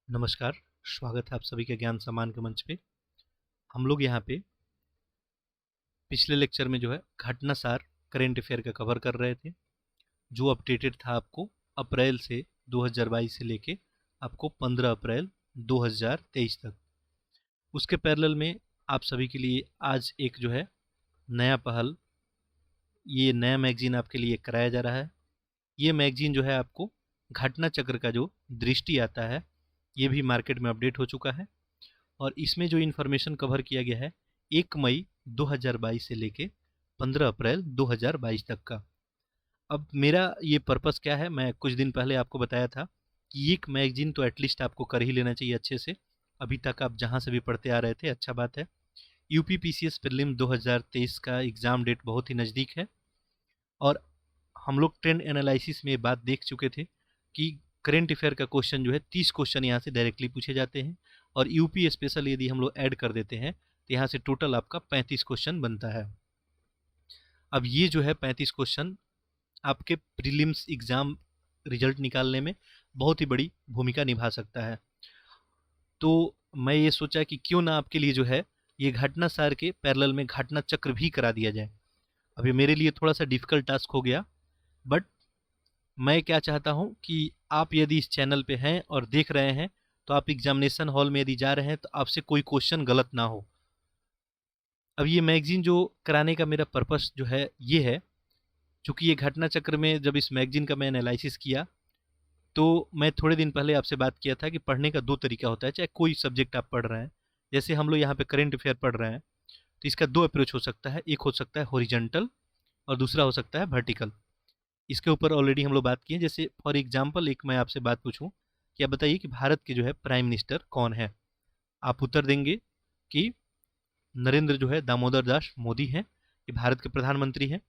नमस्कार, स्वागत है आप सभी के ज्ञान सम्मान के मंच पे। हम लोग यहाँ पे पिछले लेक्चर में जो है घटनासार करेंट अफेयर का कवर कर रहे थे, जो अपडेटेड था आपको अप्रैल से 2022 से लेके आपको 15 अप्रैल 2023 तक। उसके पैरेलल में आप सभी के लिए आज एक जो है नया पहल, ये नया मैगजीन आपके लिए कराया जा रहा है। ये मैगजीन जो है आपको घटना चक्र का जो दृष्टि आता है, ये भी मार्केट में अपडेट हो चुका है और इसमें जो इन्फॉर्मेशन कवर किया गया है 1 मई 2022 से लेके 15 अप्रैल 2022 तक का। अब मेरा ये पर्पस क्या है, मैं कुछ दिन पहले आपको बताया था कि एक मैगजीन तो एटलीस्ट आपको कर ही लेना चाहिए अच्छे से। अभी तक आप जहाँ से भी पढ़ते आ रहे थे, अच्छा बात है। यूपी पीसीएस प्रीलिम 2023 का एग्ज़ाम डेट बहुत ही नज़दीक है और हम लोग ट्रेंड एनालिसिस में ये बात देख चुके थे कि करेंट अफेयर का क्वेश्चन जो है 30 क्वेश्चन यहाँ से डायरेक्टली पूछे जाते हैं और यूपी स्पेशल यदि हम लोग ऐड कर देते हैं तो यहाँ से टोटल आपका 35 क्वेश्चन बनता है। अब ये जो है 35 क्वेश्चन आपके प्रीलिम्स एग्ज़ाम रिजल्ट निकालने में बहुत ही बड़ी भूमिका निभा सकता है। तो मैं ये सोचा कि क्यों ना आपके लिए जो है ये घटना सार के पैरेलल में घटना चक्र भी करा दिया जाए। अभी मेरे लिए थोड़ा सा डिफ़िकल्ट टास्क हो गया, बट मैं क्या चाहता हूँ कि आप यदि इस चैनल पे हैं और देख रहे हैं तो आप एग्जामिनेशन हॉल में यदि जा रहे हैं तो आपसे कोई क्वेश्चन गलत ना हो। अब ये मैगजीन जो कराने का मेरा पर्पस जो है ये है, चूँकि ये घटना चक्र में जब इस मैगजीन का मैं एनालिसिस किया तो मैं थोड़े दिन पहले आपसे बात किया था कि पढ़ने का दो तरीका होता है, चाहे कोई सब्जेक्ट आप पढ़ रहे हैं। जैसे हम लोग यहाँ पे करेंट अफेयर पढ़ रहे हैं तो इसका दो अप्रोच हो सकता है, एक हो सकता है हॉरिजॉन्टल और दूसरा हो सकता है वर्टिकल। इसके ऊपर ऑलरेडी हम लोग बात किए। जैसे फॉर एग्जांपल एक मैं आपसे बात पूछूं कि आप बताइए कि भारत के जो है प्राइम मिनिस्टर कौन है। आप उत्तर देंगे कि नरेंद्र जो है दामोदर दास मोदी हैं, ये भारत के प्रधानमंत्री हैं।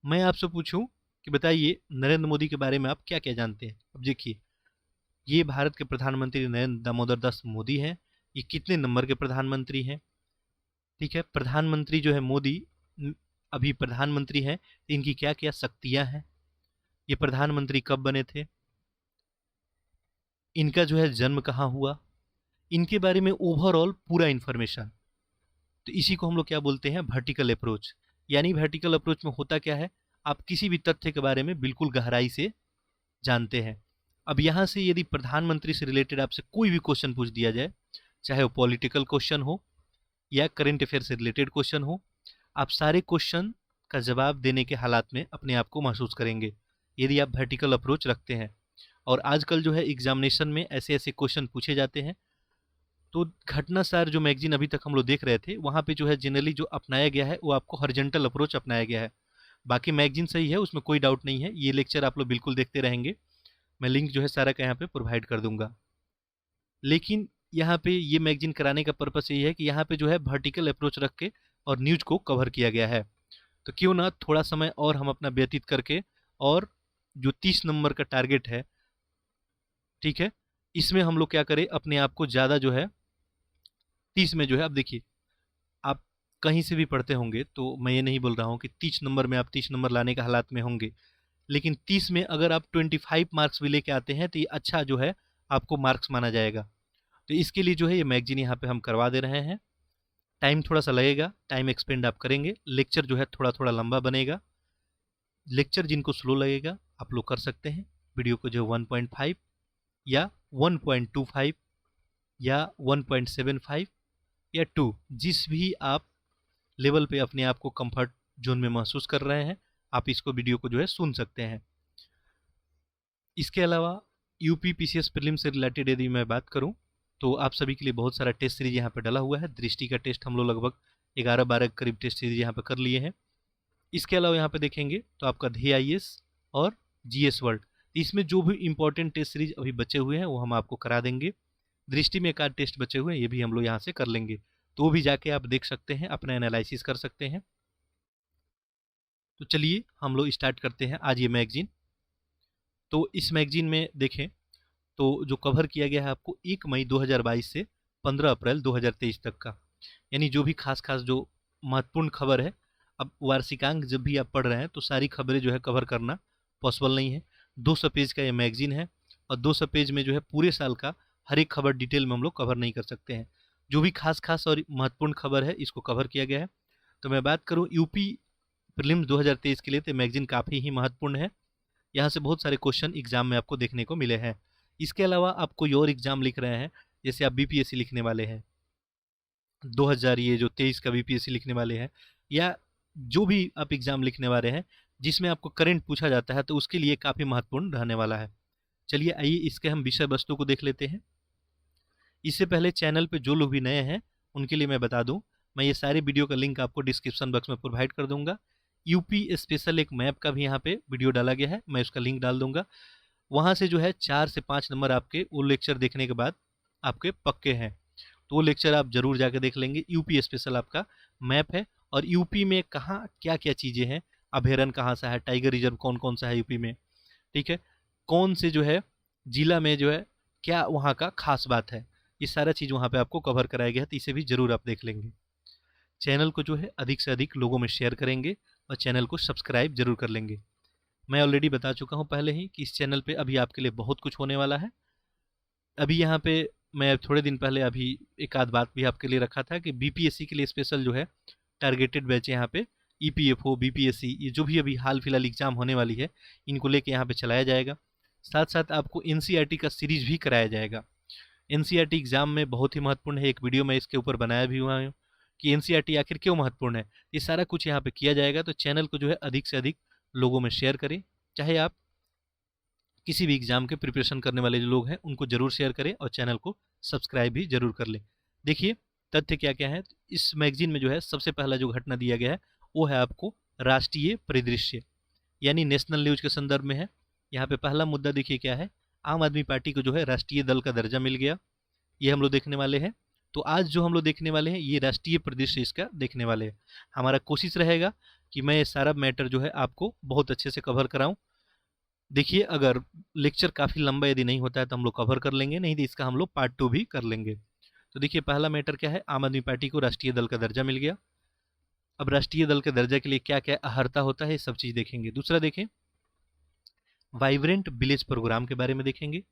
मैं आपसे पूछूं कि बताइए नरेंद्र मोदी के बारे में आप क्या क्या जानते हैं। अब देखिए, ये भारत के प्रधानमंत्री नरेंद्र दामोदर दास मोदी हैं। ये कितने नंबर के प्रधानमंत्री हैं? ठीक है, प्रधानमंत्री जो है मोदी अभी प्रधानमंत्री हैं, तो इनकी क्या क्या शक्तियां हैं, ये प्रधानमंत्री कब बने थे, इनका जो है जन्म कहाँ हुआ, इनके बारे में ओवरऑल पूरा इन्फॉर्मेशन। तो इसी को हम लोग क्या बोलते हैं, वर्टिकल अप्रोच। यानी वर्टिकल अप्रोच में होता क्या है, आप किसी भी तथ्य के बारे में बिल्कुल गहराई से जानते हैं। अब यहाँ से यदि प्रधानमंत्री से रिलेटेड आपसे कोई भी क्वेश्चन पूछ दिया जाए, चाहे वो पॉलिटिकल क्वेश्चन हो या करेंट अफेयर से रिलेटेड क्वेश्चन हो, आप सारे क्वेश्चन का जवाब देने के हालात में अपने आप को महसूस करेंगे यदि आप वर्टिकल अप्रोच रखते हैं। और आजकल जो है एग्जामिनेशन में ऐसे ऐसे क्वेश्चन पूछे जाते हैं। तो घटनासार जो मैगजीन अभी तक हम लोग देख रहे थे, वहाँ पे जो है जनरली जो अपनाया गया है वो आपको हॉरिजॉन्टल अप्रोच अपनाया गया है। बाकी मैगजीन सही है, उसमें कोई डाउट नहीं है। ये लेक्चर आप लोग बिल्कुल देखते रहेंगे, मैं लिंक जो है सारा का यहाँ पे प्रोवाइड कर दूंगा। लेकिन यहाँ पे ये मैगजीन कराने का पर्पस यही है कि यहाँ पे जो है वर्टिकल अप्रोच रख के और न्यूज को कवर किया गया है। तो क्यों ना थोड़ा समय और हम अपना व्यतीत करके, और जो 30 नंबर का टारगेट है, ठीक है, इसमें हम लोग क्या करें, अपने आप को ज़्यादा जो है 30 में जो है, अब देखिए आप कहीं से भी पढ़ते होंगे तो मैं ये नहीं बोल रहा हूँ कि 30 नंबर में आप 30 नंबर लाने का हालात में होंगे, लेकिन 30 में अगर आप 25 मार्क्स भी लेके आते हैं तो ये अच्छा जो है आपको मार्क्स माना जाएगा। तो इसके लिए जो है ये मैगजीन यहाँ पे हम करवा दे रहे हैं। टाइम थोड़ा सा लगेगा, टाइम एक्सपेंड आप करेंगे, लेक्चर जो है थोड़ा थोड़ा लंबा बनेगा। लेक्चर जिनको स्लो लगेगा आप लोग कर सकते हैं वीडियो को जो 1.5 या 1.25 या 1.75 या 2, जिस भी आप लेवल पे अपने आप को कंफर्ट जोन में महसूस कर रहे हैं, आप इसको वीडियो को जो है सुन सकते हैं। इसके अलावा यूपी पीसीएस प्रीलिम से रिलेटेड यदि मैं बात करूं तो आप सभी के लिए बहुत सारा टेस्ट सीरीज यहाँ पे डला हुआ है। दृष्टि का टेस्ट हम लोग लगभग 11-12 करीब टेस्ट सीरीज यहाँ पे कर लिए हैं। इसके अलावा यहाँ पे देखेंगे तो आपका धी आईएएस और जीएस वर्ल्ड, इसमें जो भी इंपॉर्टेंट टेस्ट सीरीज अभी बचे हुए हैं वो हम आपको करा देंगे। दृष्टि में एक आध टेस्ट बचे हुए हैं, ये भी हम लोग यहाँ से कर लेंगे, तो वो भी जाके आप देख सकते हैं, अपना एनालिसिस कर सकते हैं। तो चलिए हम लोग स्टार्ट करते हैं आज ये मैगजीन। तो इस मैगजीन में देखें तो जो कवर किया गया है आपको 1 मई 2022 से 15 अप्रैल 2023 तक का, यानी जो भी खास खास जो महत्वपूर्ण खबर है। अब वार्षिकांक जब भी आप पढ़ रहे हैं तो सारी खबरें जो है कवर करना पॉसिबल नहीं है। 200 पेज का ये मैगजीन है और 200 पेज में जो है पूरे साल का हर एक खबर डिटेल में हम लोग कवर नहीं कर सकते हैं। जो भी खास खास और महत्वपूर्ण खबर है इसको कवर किया गया है। तो मैं बात करूं यूपी प्रीलिम्स 2023 के लिए, तो मैगजीन काफ़ी ही महत्वपूर्ण है। यहाँ से बहुत सारे क्वेश्चन एग्जाम में आपको देखने को मिले हैं। इसके अलावा आप कोई और एग्जाम लिख रहे हैं, जैसे आप बीपीएससी लिखने वाले हैं 2000 ये जो 23 का बीपीएससी लिखने वाले हैं, या जो भी आप एग्जाम लिखने वाले हैं जिसमें आपको करंट पूछा जाता है, तो उसके लिए काफ़ी महत्वपूर्ण रहने वाला है। चलिए आइए इसके हम विषय वस्तु को देख लेते हैं। इससे पहले चैनल पे जो लोग भी नए हैं उनके लिए मैं बता दूं, मैं ये सारे वीडियो का लिंक आपको डिस्क्रिप्शन बॉक्स में प्रोवाइड कर दूंगा। यूपी स्पेशल एक मैप का भी यहाँ पे वीडियो डाला गया है, मैं उसका लिंक डाल दूंगा। वहाँ से जो है 4 से 5 नंबर आपके वो लेक्चर देखने के बाद आपके पक्के हैं, तो वो लेक्चर आप जरूर जाकर देख लेंगे। यूपी स्पेशल आपका मैप है, और यूपी में कहाँ क्या क्या चीज़ें हैं, अभयारण्य कहाँ सा है, टाइगर रिजर्व कौन कौन सा है यूपी में, ठीक है, कौन से जो है जिला में जो है क्या वहाँ का खास बात है, ये सारा चीज़ वहाँ पे आपको कवर कराया गया है, तो इसे भी ज़रूर आप देख लेंगे। चैनल को जो है अधिक से अधिक लोगों में शेयर करेंगे और चैनल को सब्सक्राइब जरूर कर लेंगे। मैं ऑलरेडी बता चुका हूँ पहले ही कि इस चैनल पे अभी आपके लिए बहुत कुछ होने वाला है। अभी यहाँ पे मैं थोड़े दिन पहले अभी एक आध बात भी आपके लिए रखा था कि बीपीएससी के लिए स्पेशल जो है टारगेटेड बैच यहाँ पे ईपीएफओ बीपीएससी ये जो भी अभी हाल फिलहाल एग्जाम होने वाली है इनको लेके यहाँ पे चलाया जाएगा। साथ साथ आपको एनसीईआरटी का सीरीज भी कराया जाएगा। एनसीईआरटी एग्जाम में बहुत ही महत्वपूर्ण है, एक वीडियो मैं इसके ऊपर बनाया भी हुआ हूँ कि एनसीईआरटी आखिर क्यों महत्वपूर्ण है, ये सारा कुछ यहाँ पे किया जाएगा। तो चैनल को जो है अधिक से अधिक लोगों में शेयर करें, चाहे आप किसी भी एग्जाम के प्रिपरेशन करने वाले जो लोग हैं उनको जरूर शेयर करें और चैनल को सब्सक्राइब भी जरूर कर लें। देखिए तथ्य क्या क्या है, इस मैगजीन में जो है सबसे पहला जो घटना दिया गया है वो है आपको राष्ट्रीय परिदृश्य, यानी नेशनल न्यूज के संदर्भ में है। यहाँ पे पहला मुद्दा देखिए क्या है, आम आदमी पार्टी को जो है राष्ट्रीय दल का दर्जा मिल गया, ये हम लोग देखने वाले हैं। तो आज जो हम लोग देखने वाले हैं ये राष्ट्रीय परिदृश्य इसका देखने वाले हैं। हमारा कोशिश रहेगा कि मैं ये सारा मैटर जो है आपको बहुत अच्छे से कवर कराऊं। देखिए अगर लेक्चर काफ़ी लंबा यदि नहीं होता है तो हम लोग कवर कर लेंगे, नहीं तो इसका हम लोग पार्ट 2 भी कर लेंगे। तो देखिए पहला मैटर क्या है, आम आदमी पार्टी को राष्ट्रीय दल का दर्जा मिल गया। अब राष्ट्रीय दल के दर्जा के लिए क्या क्या अहर्ता होता है ये सब चीज़ देखेंगे। दूसरा देखें वाइब्रेंट विलेज प्रोग्राम के बारे में देखेंगे।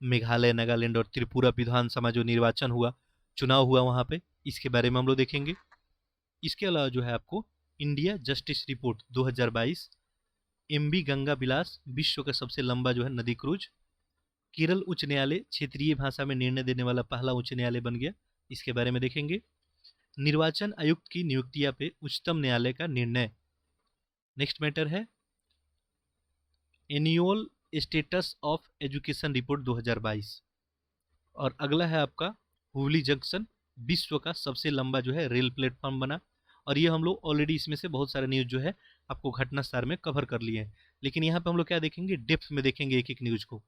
मेघालय, नागालैंड और त्रिपुरा विधानसभा जो निर्वाचन हुआ, चुनाव हुआ वहाँ पे, इसके बारे में हम लोग देखेंगे। इसके अलावा जो है आपको India justice report 2022, MB Ganga Bilas विश्व का सबसे लंबा जो है नदी क्रूज, केरल उच्च न्यायालय क्षेत्रीय भाषा में निर्णय देने वाला पहला उच्च न्यायालय बन गया, इसके बारे में देखेंगे। निर्वाचन आयुक्त की नियुक्तियां पे उच्चतम न्यायालय का निर्णय। नेक्स्ट मैटर है annual status of education report 2022, और अगला है आपका हुबली जंक्शन विश्व का सबसे लंबा जो है रेल प्लेटफॉर्म बना, और ये हम लोग ऑलरेडी इसमें से बहुत सारे न्यूज़ जो है आपको घटना सार में कवर कर लिए हैं, लेकिन यहाँ पे हम लोग क्या देखेंगे, डेप्थ में देखेंगे एक एक न्यूज़ को।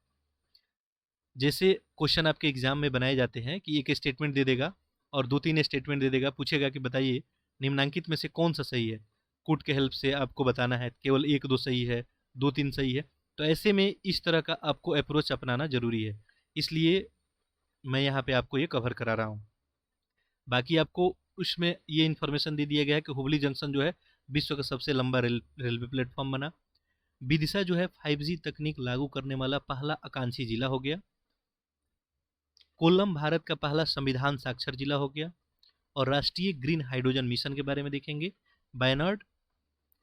जैसे क्वेश्चन आपके एग्जाम में बनाए जाते हैं कि एक स्टेटमेंट दे देगा और 2-3 स्टेटमेंट दे देगा, पूछेगा कि बताइए निम्नलिखित में से कौन सा सही है, कुट के हेल्प से आपको बताना है, केवल 1-2 सही है, 2-3 सही है। तो ऐसे में इस तरह का आपको अप्रोच अपनाना जरूरी है, इसलिए मैं यहाँ पे आपको ये कवर करा रहा हूँ। बाकी आपको उसमें ये इन्फॉर्मेशन दे दिया गया है कि हुबली जंक्शन जो है विश्व का सबसे लंबा रेलवे प्लेटफॉर्म बना। विदिशा जो है 5G तकनीक लागू करने वाला पहला आकांक्षी जिला हो गया। कोल्लम भारत का पहला संविधान साक्षर जिला हो गया। और राष्ट्रीय ग्रीन हाइड्रोजन मिशन के बारे में देखेंगे। वायनाड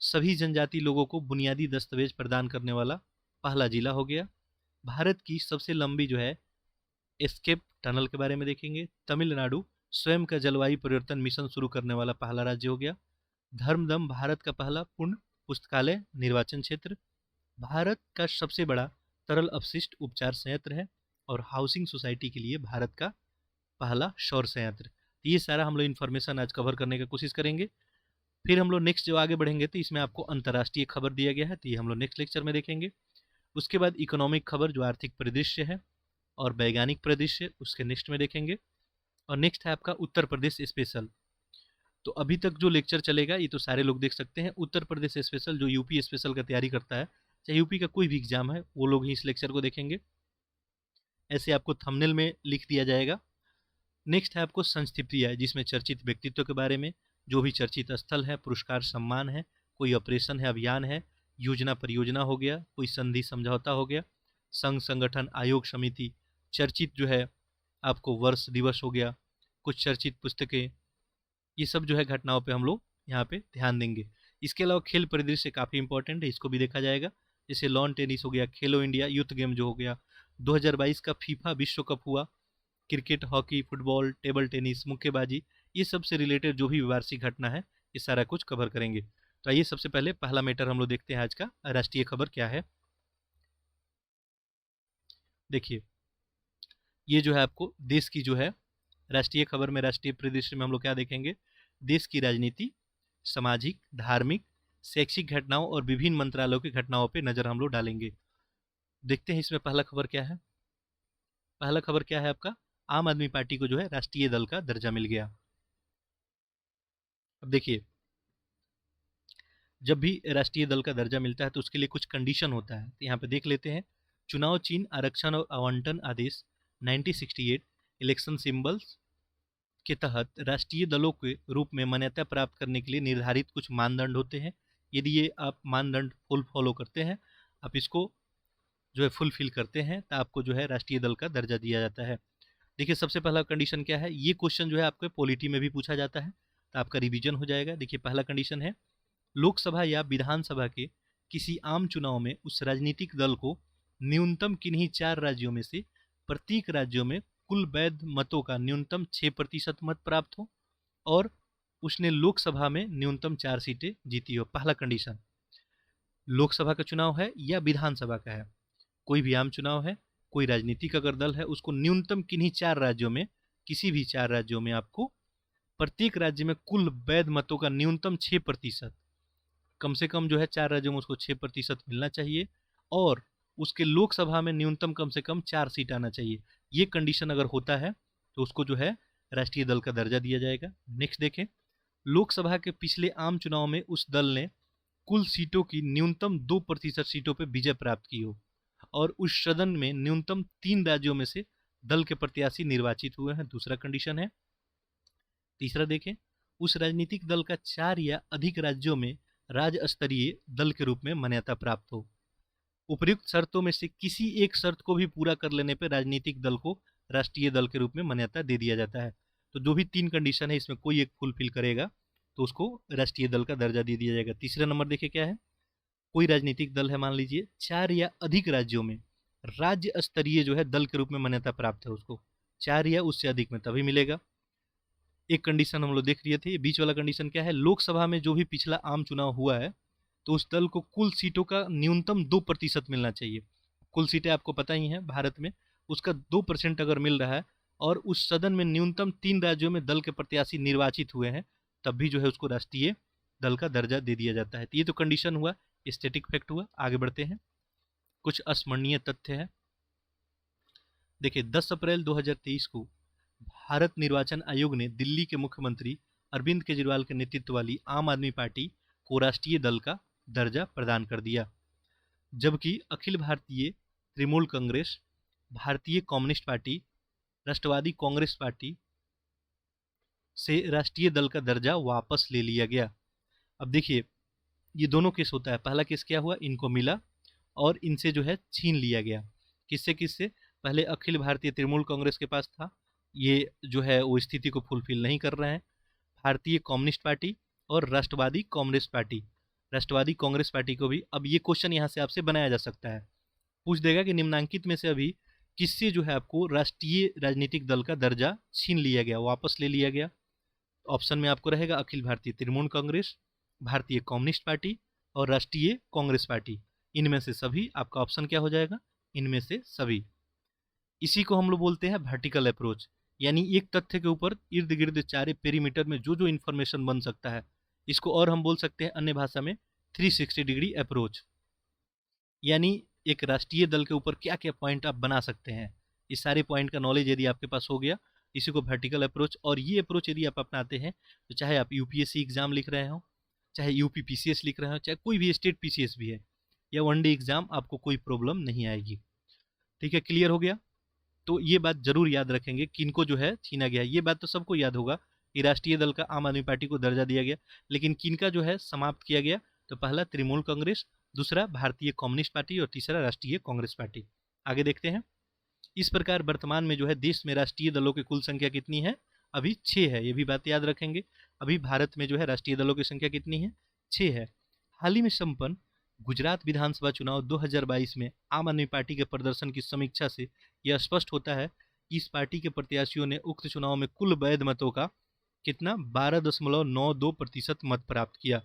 सभी जनजाति लोगों को बुनियादी दस्तावेज प्रदान करने वाला पहला जिला हो गया। भारत की सबसे लंबी जो है एस्केप टनल के बारे में देखेंगे। तमिलनाडु स्वयं का जलवायु परिवर्तन मिशन शुरू करने वाला पहला राज्य हो गया। धर्मदम भारत का पहला पूर्ण पुस्तकालय निर्वाचन क्षेत्र। भारत का सबसे बड़ा तरल अपशिष्ट उपचार संयंत्र है। और हाउसिंग सोसाइटी के लिए भारत का पहला सौर संयंत्र। ये सारा हम लोग इन्फॉर्मेशन आज कवर करने की कोशिश करेंगे। फिर हम लोग नेक्स्ट जो आगे बढ़ेंगे तो इसमें आपको अंतर्राष्ट्रीय खबर दिया गया है, तो ये हम लोग नेक्स्ट लेक्चर में देखेंगे। उसके बाद इकोनॉमिक खबर जो आर्थिक परिदृश्य है और वैज्ञानिक परिदृश्य उसके नेक्स्ट में देखेंगे। और नेक्स्ट है आपका उत्तर प्रदेश स्पेशल। तो अभी तक जो लेक्चर चलेगा ये तो सारे लोग देख सकते हैं। उत्तर प्रदेश स्पेशल जो यूपी स्पेशल का तैयारी करता है, चाहे यूपी का कोई भी एग्जाम है, वो लोग ही इस लेक्चर को देखेंगे। ऐसे आपको थंबनेल में लिख दिया जाएगा। नेक्स्ट है आपको संक्षिप्तियाँ, जिसमें चर्चित व्यक्तित्व के बारे में, जो भी चर्चित स्थल है, पुरस्कार सम्मान है, कोई ऑपरेशन है, अभियान है, योजना परियोजना हो गया, कोई संधि समझौता हो गया, संघ संगठन आयोग समिति, चर्चित जो है आपको वर्ष दिवस हो गया, कुछ चर्चित पुस्तकें, ये सब जो है घटनाओं पे हम लोग यहाँ पे ध्यान देंगे। इसके अलावा खेल परिदृश्य काफ़ी इंपॉर्टेंट है, इसको भी देखा जाएगा। जैसे लॉन टेनिस हो गया, खेलो इंडिया यूथ गेम जो हो गया, 2022 का फीफा विश्व कप हुआ, cricket, hockey, football, table tennis, मुक्केबाजी, ये सब से रिलेटेड जो भी वार्षिक घटना है ये सारा कुछ कवर करेंगे। तो आइए सबसे पहले पहला मैटर हम लोग देखते हैं आज का राष्ट्रीय खबर क्या है। देखिए, ये जो है आपको देश की जो है राष्ट्रीय खबर में, राष्ट्रीय परिदृश्य में हम लोग क्या देखेंगे, देश की राजनीति, सामाजिक, धार्मिक, शैक्षिक घटनाओं और विभिन्न मंत्रालयों की घटनाओं पे नजर हम लोग डालेंगे। देखते हैं इसमें पहला खबर क्या है। पहला खबर क्या है आपका, आम आदमी पार्टी को जो है राष्ट्रीय दल का दर्जा मिल गया। अब देखिए, जब भी राष्ट्रीय दल का दर्जा मिलता है तो उसके लिए कुछ कंडीशन होता है, तो यहाँ पे देख लेते हैं। चुनाव चिन्ह, आरक्षण और आवंटन आदेश 1968 इलेक्शन सिंबल्स के तहत राष्ट्रीय दलों के रूप में मान्यता प्राप्त करने के लिए निर्धारित कुछ मानदंड होते हैं। यदि ये आप मानदंड फॉलो करते हैं, आप इसको जो है फुलफिल करते हैं, तो आपको जो है राष्ट्रीय दल का दर्जा दिया जाता है। देखिए, सबसे पहला कंडीशन क्या है, ये क्वेश्चन जो है आपके पॉलिटी में भी पूछा जाता है, तो आपका रिवीजन हो जाएगा। देखिए, पहला कंडीशन है, लोकसभा या विधानसभा के किसी आम चुनाव में उस राजनीतिक दल को न्यूनतम किन्हीं 4 राज्यों में से प्रत्येक राज्यों में कुल वैध मतों का न्यूनतम 6% मत प्राप्त हो और उसने लोकसभा में न्यूनतम 4 सीटें जीती हो। पहला कंडीशन, लोकसभा का चुनाव है या विधानसभा का है, कोई भी आम चुनाव है, कोई राजनीतिक अगर दल है, उसको न्यूनतम किन्हीं 4 राज्यों में, किसी भी 4 राज्यों में आपको प्रत्येक राज्य में कुल वैध मतों का न्यूनतम 6%, कम से कम जो है 4 राज्यों में उसको 6% मिलना चाहिए और उसके लोकसभा में न्यूनतम कम से कम 4 सीट आना चाहिए। ये कंडीशन अगर होता है तो उसको जो है राष्ट्रीय दल का दर्जा दिया जाएगा। नेक्स्ट देखें, लोकसभा के पिछले आम चुनाव में उस दल ने कुल सीटों की न्यूनतम 2% सीटों पर विजय प्राप्त की हो और उस सदन में न्यूनतम 3 राज्यों में से दल के प्रत्याशी निर्वाचित हुए हैं। दूसरा कंडीशन है। तीसरा देखें, उस राजनीतिक दल का 4 या अधिक राज्यों में राज्य स्तरीय दल के रूप में मान्यता प्राप्त हो। उपयुक्त शर्तों में से किसी एक शर्त को भी पूरा कर लेने पर राजनीतिक दल को राष्ट्रीय दल के रूप में मान्यता दे दिया जाता है। तो जो भी 3 कंडीशन है इसमें कोई एक फुलफिल करेगा तो उसको राष्ट्रीय दल का दर्जा दे दिया जाएगा। तीसरा नंबर देखिए क्या है, कोई राजनीतिक दल है, मान लीजिए 4 या अधिक राज्यों में राज्य स्तरीय जो है दल के रूप में मान्यता प्राप्त है, उसको 4 या उससे अधिक में तभी मिलेगा। एक कंडीशन हम लोग देख रहे थे, बीच वाला कंडीशन क्या है, लोकसभा में जो भी पिछला आम चुनाव हुआ है तो उस दल को कुल सीटों का न्यूनतम 2% मिलना चाहिए। कुल सीटें आपको पता ही हैं भारत में, उसका 2% अगर मिल रहा है और उस सदन में न्यूनतम 3 राज्यों में दल के प्रत्याशी निर्वाचित हुए हैं, तब भी जो है उसको राष्ट्रीय दल का दर्जा दे दिया जाता है। तो ये तो कंडीशन हुआ, स्टैटिक फैक्ट हुआ। आगे बढ़ते हैं, कुछ अस्मरणीय तथ्य है। देखिए, 10 अप्रैल 2023 को भारत निर्वाचन आयोग ने दिल्ली के मुख्यमंत्री अरविंद केजरीवाल के नेतृत्व वाली आम आदमी पार्टी को राष्ट्रीय दल का दर्जा प्रदान कर दिया, जबकि अखिल भारतीय तृणमूल कांग्रेस, भारतीय कम्युनिस्ट पार्टी, राष्ट्रवादी कांग्रेस पार्टी से राष्ट्रीय दल का दर्जा वापस ले लिया गया। अब देखिए, ये दोनों केस होता है। पहला केस क्या हुआ, इनको मिला और इनसे जो है छीन लिया गया। किससे किससे, पहले अखिल भारतीय तृणमूल कांग्रेस के पास था, ये जो है वो स्थिति को फुलफिल नहीं कर रहे हैं। भारतीय कम्युनिस्ट पार्टी और राष्ट्रवादी कांग्रेस पार्टी, राष्ट्रवादी कांग्रेस पार्टी को भी। अब ये क्वेश्चन यहाँ से आपसे बनाया जा सकता है, पूछ देगा कि निम्नांकित में से अभी किससे जो है आपको राष्ट्रीय राजनीतिक दल का दर्जा छीन लिया गया, वापस ले लिया गया। ऑप्शन में आपको रहेगा अखिल भारतीय तृणमूल कांग्रेस, भारतीय कम्युनिस्ट पार्टी और राष्ट्रीय कांग्रेस पार्टी। इनमें से सभी आपका ऑप्शन क्या हो जाएगा, इनमें से सभी। इसी को हम लोग बोलते हैं वर्टिकल अप्रोच, यानी एक तथ्य के ऊपर इर्द गिर्द 4 पेरीमीटर में जो जो इन्फॉर्मेशन बन सकता है, इसको और हम बोल सकते हैं अन्य भाषा में 360 डिग्री अप्रोच। यानी एक राष्ट्रीय दल के ऊपर क्या क्या पॉइंट आप बना सकते हैं, इस सारे पॉइंट का नॉलेज यदि आपके पास हो गया, इसी को वर्टिकल अप्रोच। और ये अप्रोच यदि आप अपनाते हैं तो चाहे आप यूपीएससी एग्जाम लिख रहे हो, चाहे यूपी पीसीएस लिख रहे हो, चाहे कोई भी स्टेट पीसीएस भी है या वनडे एग्जाम, आपको कोई प्रॉब्लम नहीं आएगी। ठीक है, क्लियर हो गया। तो ये बात जरूर याद रखेंगे, किनको जो है छीना गया। ये बात तो सबको याद होगा कि राष्ट्रीय दल का आम आदमी पार्टी को दर्जा दिया गया, लेकिन किनका जो है समाप्त किया गया, तो पहला तृणमूल कांग्रेस, दूसरा भारतीय कम्युनिस्ट पार्टी और तीसरा राष्ट्रीय कांग्रेस पार्टी। आगे देखते हैं। इस प्रकार वर्तमान में जो है देश में राष्ट्रीय दलों की कुल संख्या कितनी है? अभी 6 है, ये भी बात याद रखेंगे। अभी भारत में जो है राष्ट्रीय दलों की संख्या कितनी है? 6 है। हाल ही में संपन्न गुजरात विधानसभा चुनाव 2022 में आम आदमी पार्टी के प्रदर्शन की समीक्षा से यह स्पष्ट होता है कि इस पार्टी के प्रत्याशियों ने उक्त चुनाव में कुल वैध मतों का कितना 12.92% मत प्राप्त किया।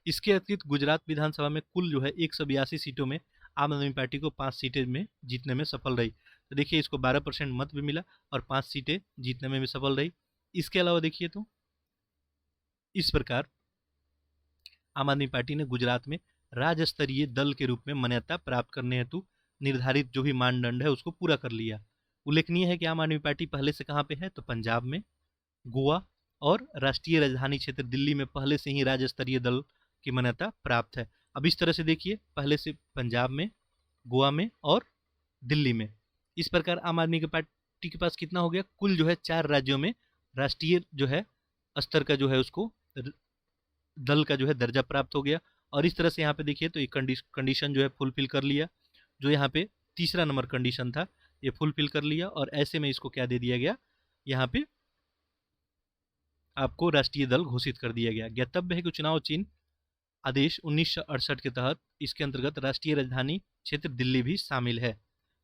इसके अतिरिक्त गुजरात विधानसभा में कुल जो है 182 सीटों में आम आदमी पार्टी को 5 सीटें में जीतने में सफल रही। तो देखिए इसको 12% मत भी मिला और 5 सीटें जीतने में भी सफल रही। इसके अलावा देखिए तो इस प्रकार आम आदमी पार्टी ने गुजरात में राज्य स्तरीय दल के रूप में मान्यता प्राप्त करने हेतु निर्धारित जो भी मानदंड है उसको पूरा कर लिया। उल्लेखनीय है कि आम आदमी पार्टी पहले से कहाँ पे है? तो पंजाब में, गोवा और राष्ट्रीय राजधानी क्षेत्र दिल्ली में पहले से ही राज्य स्तरीय दल की मान्यता प्राप्त है। अब इस तरह से देखिए, पहले से पंजाब में, गोवा में और दिल्ली में। इस प्रकार आम आदमी की पार्टी के पास कितना हो गया? कुल जो है 4 राज्यों में राष्ट्रीय जो है स्तर का जो है उसको दल का जो है दर्जा प्राप्त हो गया। और इस तरह से यहाँ पे देखिए तो ये कंडीशन जो है फुलफिल कर लिया। जो यहाँ पे तीसरा नंबर कंडीशन था ये फुलफिल कर लिया और ऐसे में इसको क्या दे दिया गया? यहाँ पे आपको राष्ट्रीय दल घोषित कर दिया गया। ज्ञातव्य है कि चुनाव चिन्ह आदेश 1968 के तहत इसके अंतर्गत राष्ट्रीय राजधानी क्षेत्र दिल्ली भी शामिल है।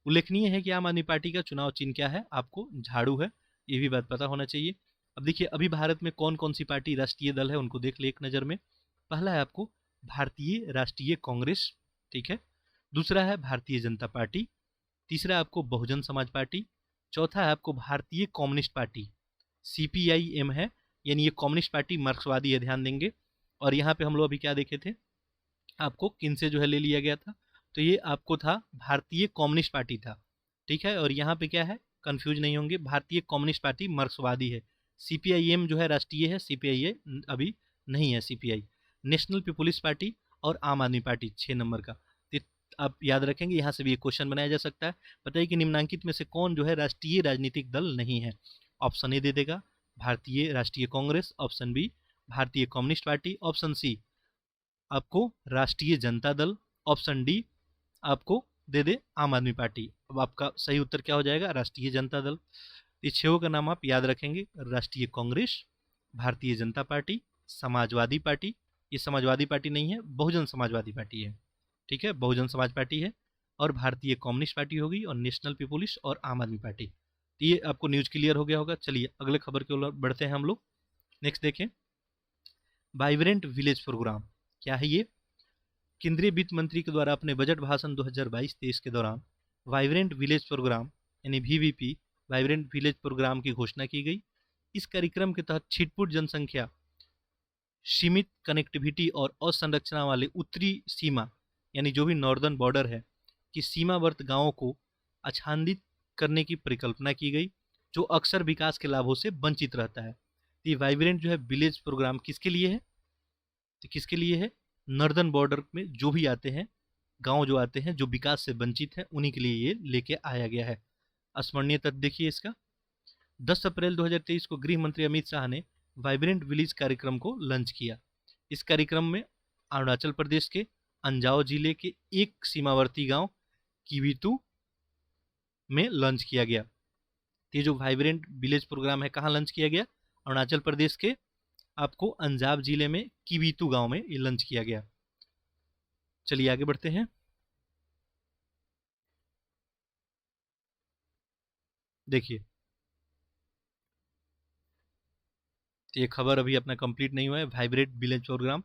उल्लेखनीय है कि आम आदमी पार्टी का चुनाव चिन्ह क्या है? आपको झाड़ू है, ये भी बात पता होना चाहिए। अब देखिए अभी भारत में कौन कौन सी पार्टी राष्ट्रीय दल है उनको देख ले एक नज़र में। पहला है आपको भारतीय राष्ट्रीय कांग्रेस, ठीक है। दूसरा है भारतीय जनता पार्टी। तीसरा है आपको बहुजन समाज पार्टी। चौथा है आपको भारतीय कम्युनिस्ट पार्टी, CPIM है, यानी ये कम्युनिस्ट पार्टी मार्क्सवादी है, ध्यान देंगे। और यहाँ पे हम लोग अभी क्या देखे थे, आपको किन से जो है ले लिया गया था? तो ये आपको था भारतीय कम्युनिस्ट पार्टी था, ठीक है। और यहाँ पे क्या है, कंफ्यूज नहीं होंगे, भारतीय कम्युनिस्ट पार्टी मार्क्सवादी है। CPIM जो है राष्ट्रीय है, CPI अभी नहीं है। CPI नेशनल पीपुल्स पार्टी और आम आदमी पार्टी 6 नंबर का। तो आप याद रखेंगे, यहाँ से भी एक क्वेश्चन बनाया जा सकता है। बताइए कि निम्नांकित में से कौन जो है राष्ट्रीय राजनीतिक दल नहीं है? ऑप्शन ए दे देगा भारतीय राष्ट्रीय कांग्रेस, ऑप्शन बी भारतीय कम्युनिस्ट पार्टी, ऑप्शन सी आपको राष्ट्रीय जनता दल, ऑप्शन डी आपको दे दे आम आदमी पार्टी। अब आपका सही उत्तर क्या हो जाएगा? राष्ट्रीय जनता दल। ये छह का नाम आप याद रखेंगे, राष्ट्रीय कांग्रेस, भारतीय जनता पार्टी, समाजवादी पार्टी, ये समाजवादी पार्टी नहीं है, बहुजन समाजवादी पार्टी है, ठीक है, बहुजन समाज पार्टी है, और भारतीय कम्युनिस्ट पार्टी होगी, और नेशनल पीपुल्स और आम आदमी पार्टी। तो ये आपको न्यूज क्लियर हो गया होगा। चलिए अगले खबर की ओर बढ़ते हैं हम लोग। नेक्स्ट देखें, वाइब्रेंट विलेज प्रोग्राम क्या है? ये केंद्रीय वित्त मंत्री के द्वारा अपने बजट भाषण 2022-23 के दौरान वाइब्रेंट विलेज प्रोग्राम यानी VVP वाइब्रेंट विलेज प्रोग्राम की घोषणा की गई। इस कार्यक्रम के तहत छिटपुट जनसंख्या, सीमित कनेक्टिविटी और असंरचना वाले उत्तरी सीमा यानी जो भी नॉर्दर्न बॉर्डर है कि सीमावर्ती गांवों को आच्छादित करने की परिकल्पना की गई, जो अक्सर विकास के लाभों से वंचित रहता है। ये वाइब्रेंट जो है विलेज प्रोग्राम किसके लिए है? तो किसके लिए है? नॉर्दर्न बॉर्डर में जो भी आते हैं, गांव जो आते हैं जो विकास से वंचित है, उन्हीं के लिए ये लेके आया गया है। स्मरणीय तथ्य देखिए इसका, 10 अप्रैल 2023 को गृह मंत्री अमित शाह ने वाइब्रेंट विलेज कार्यक्रम को लॉन्च किया। इस कार्यक्रम में अरुणाचल प्रदेश के अंजाव जिले के एक सीमावर्ती गांव किवितु में लॉन्च किया गया। ये जो वाइब्रेंट विलेज प्रोग्राम है कहाँ लॉन्च किया गया? अरुणाचल प्रदेश के आपको अंजाव जिले में किवितु गांव में ये लॉन्च किया गया। चलिए आगे बढ़ते हैं। देखिए ये खबर अभी अपना कंप्लीट नहीं हुआ है, वाइब्रेंट विलेज प्रोग्राम।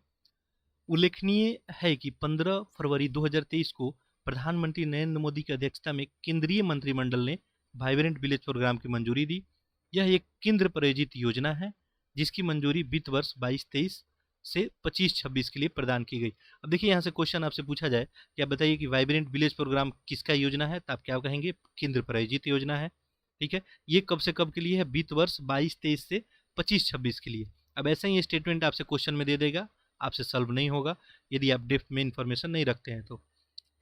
उल्लेखनीय है कि 15 फरवरी 2023 को प्रधानमंत्री नरेंद्र मोदी की अध्यक्षता में केंद्रीय मंत्रिमंडल ने वाइब्रेंट विलेज प्रोग्राम की मंजूरी दी। यह एक केंद्र प्रायोजित योजना है जिसकी मंजूरी वित्त वर्ष 22-23 से 25-26 के लिए प्रदान की गई। अब देखिए यहाँ से क्वेश्चन आपसे पूछा जाए कि आप बताइए कि वाइब्रेंट विलेज प्रोग्राम किसका योजना है, तो आप क्या कहेंगे? केंद्र प्रायोजित योजना है, ठीक है। ये कब से कब के लिए है? वित्त वर्ष 22-23 से 25-26 के लिए। अब ऐसा ही स्टेटमेंट आपसे क्वेश्चन में दे देगा, आपसे सॉल्व नहीं होगा यदि आप डेप्थ में इन्फॉर्मेशन नहीं रखते हैं तो।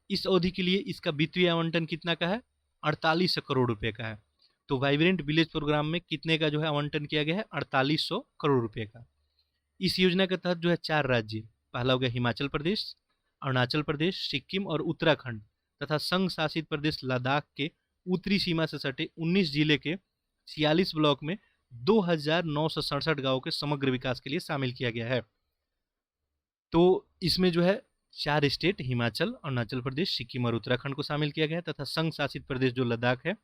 इस अवधि के लिए इसका वित्तीय आवंटन कितना का है? 4800 करोड़ रुपए का है। तो वाइब्रेंट विलेज प्रोग्राम में कितने का जो है आवंटन किया गया है? 4800 करोड़ रुपए का। इस योजना के तहत जो है 4 राज्य, पहला हो गया हिमाचल प्रदेश, अरुणाचल प्रदेश, सिक्किम और उत्तराखंड तथा संघ शासित प्रदेश लद्दाख के उत्तरी सीमा से सटे 19 जिले के 46 ब्लॉक में 2,967 गांवों के समग्र विकास के लिए शामिल किया गया है। तो इसमें जो है 4 स्टेट हिमाचल, अरुणाचल प्रदेश, सिक्किम और उत्तराखंड को शामिल किया गया है तथा संघ शासित प्रदेश जो लद्दाख है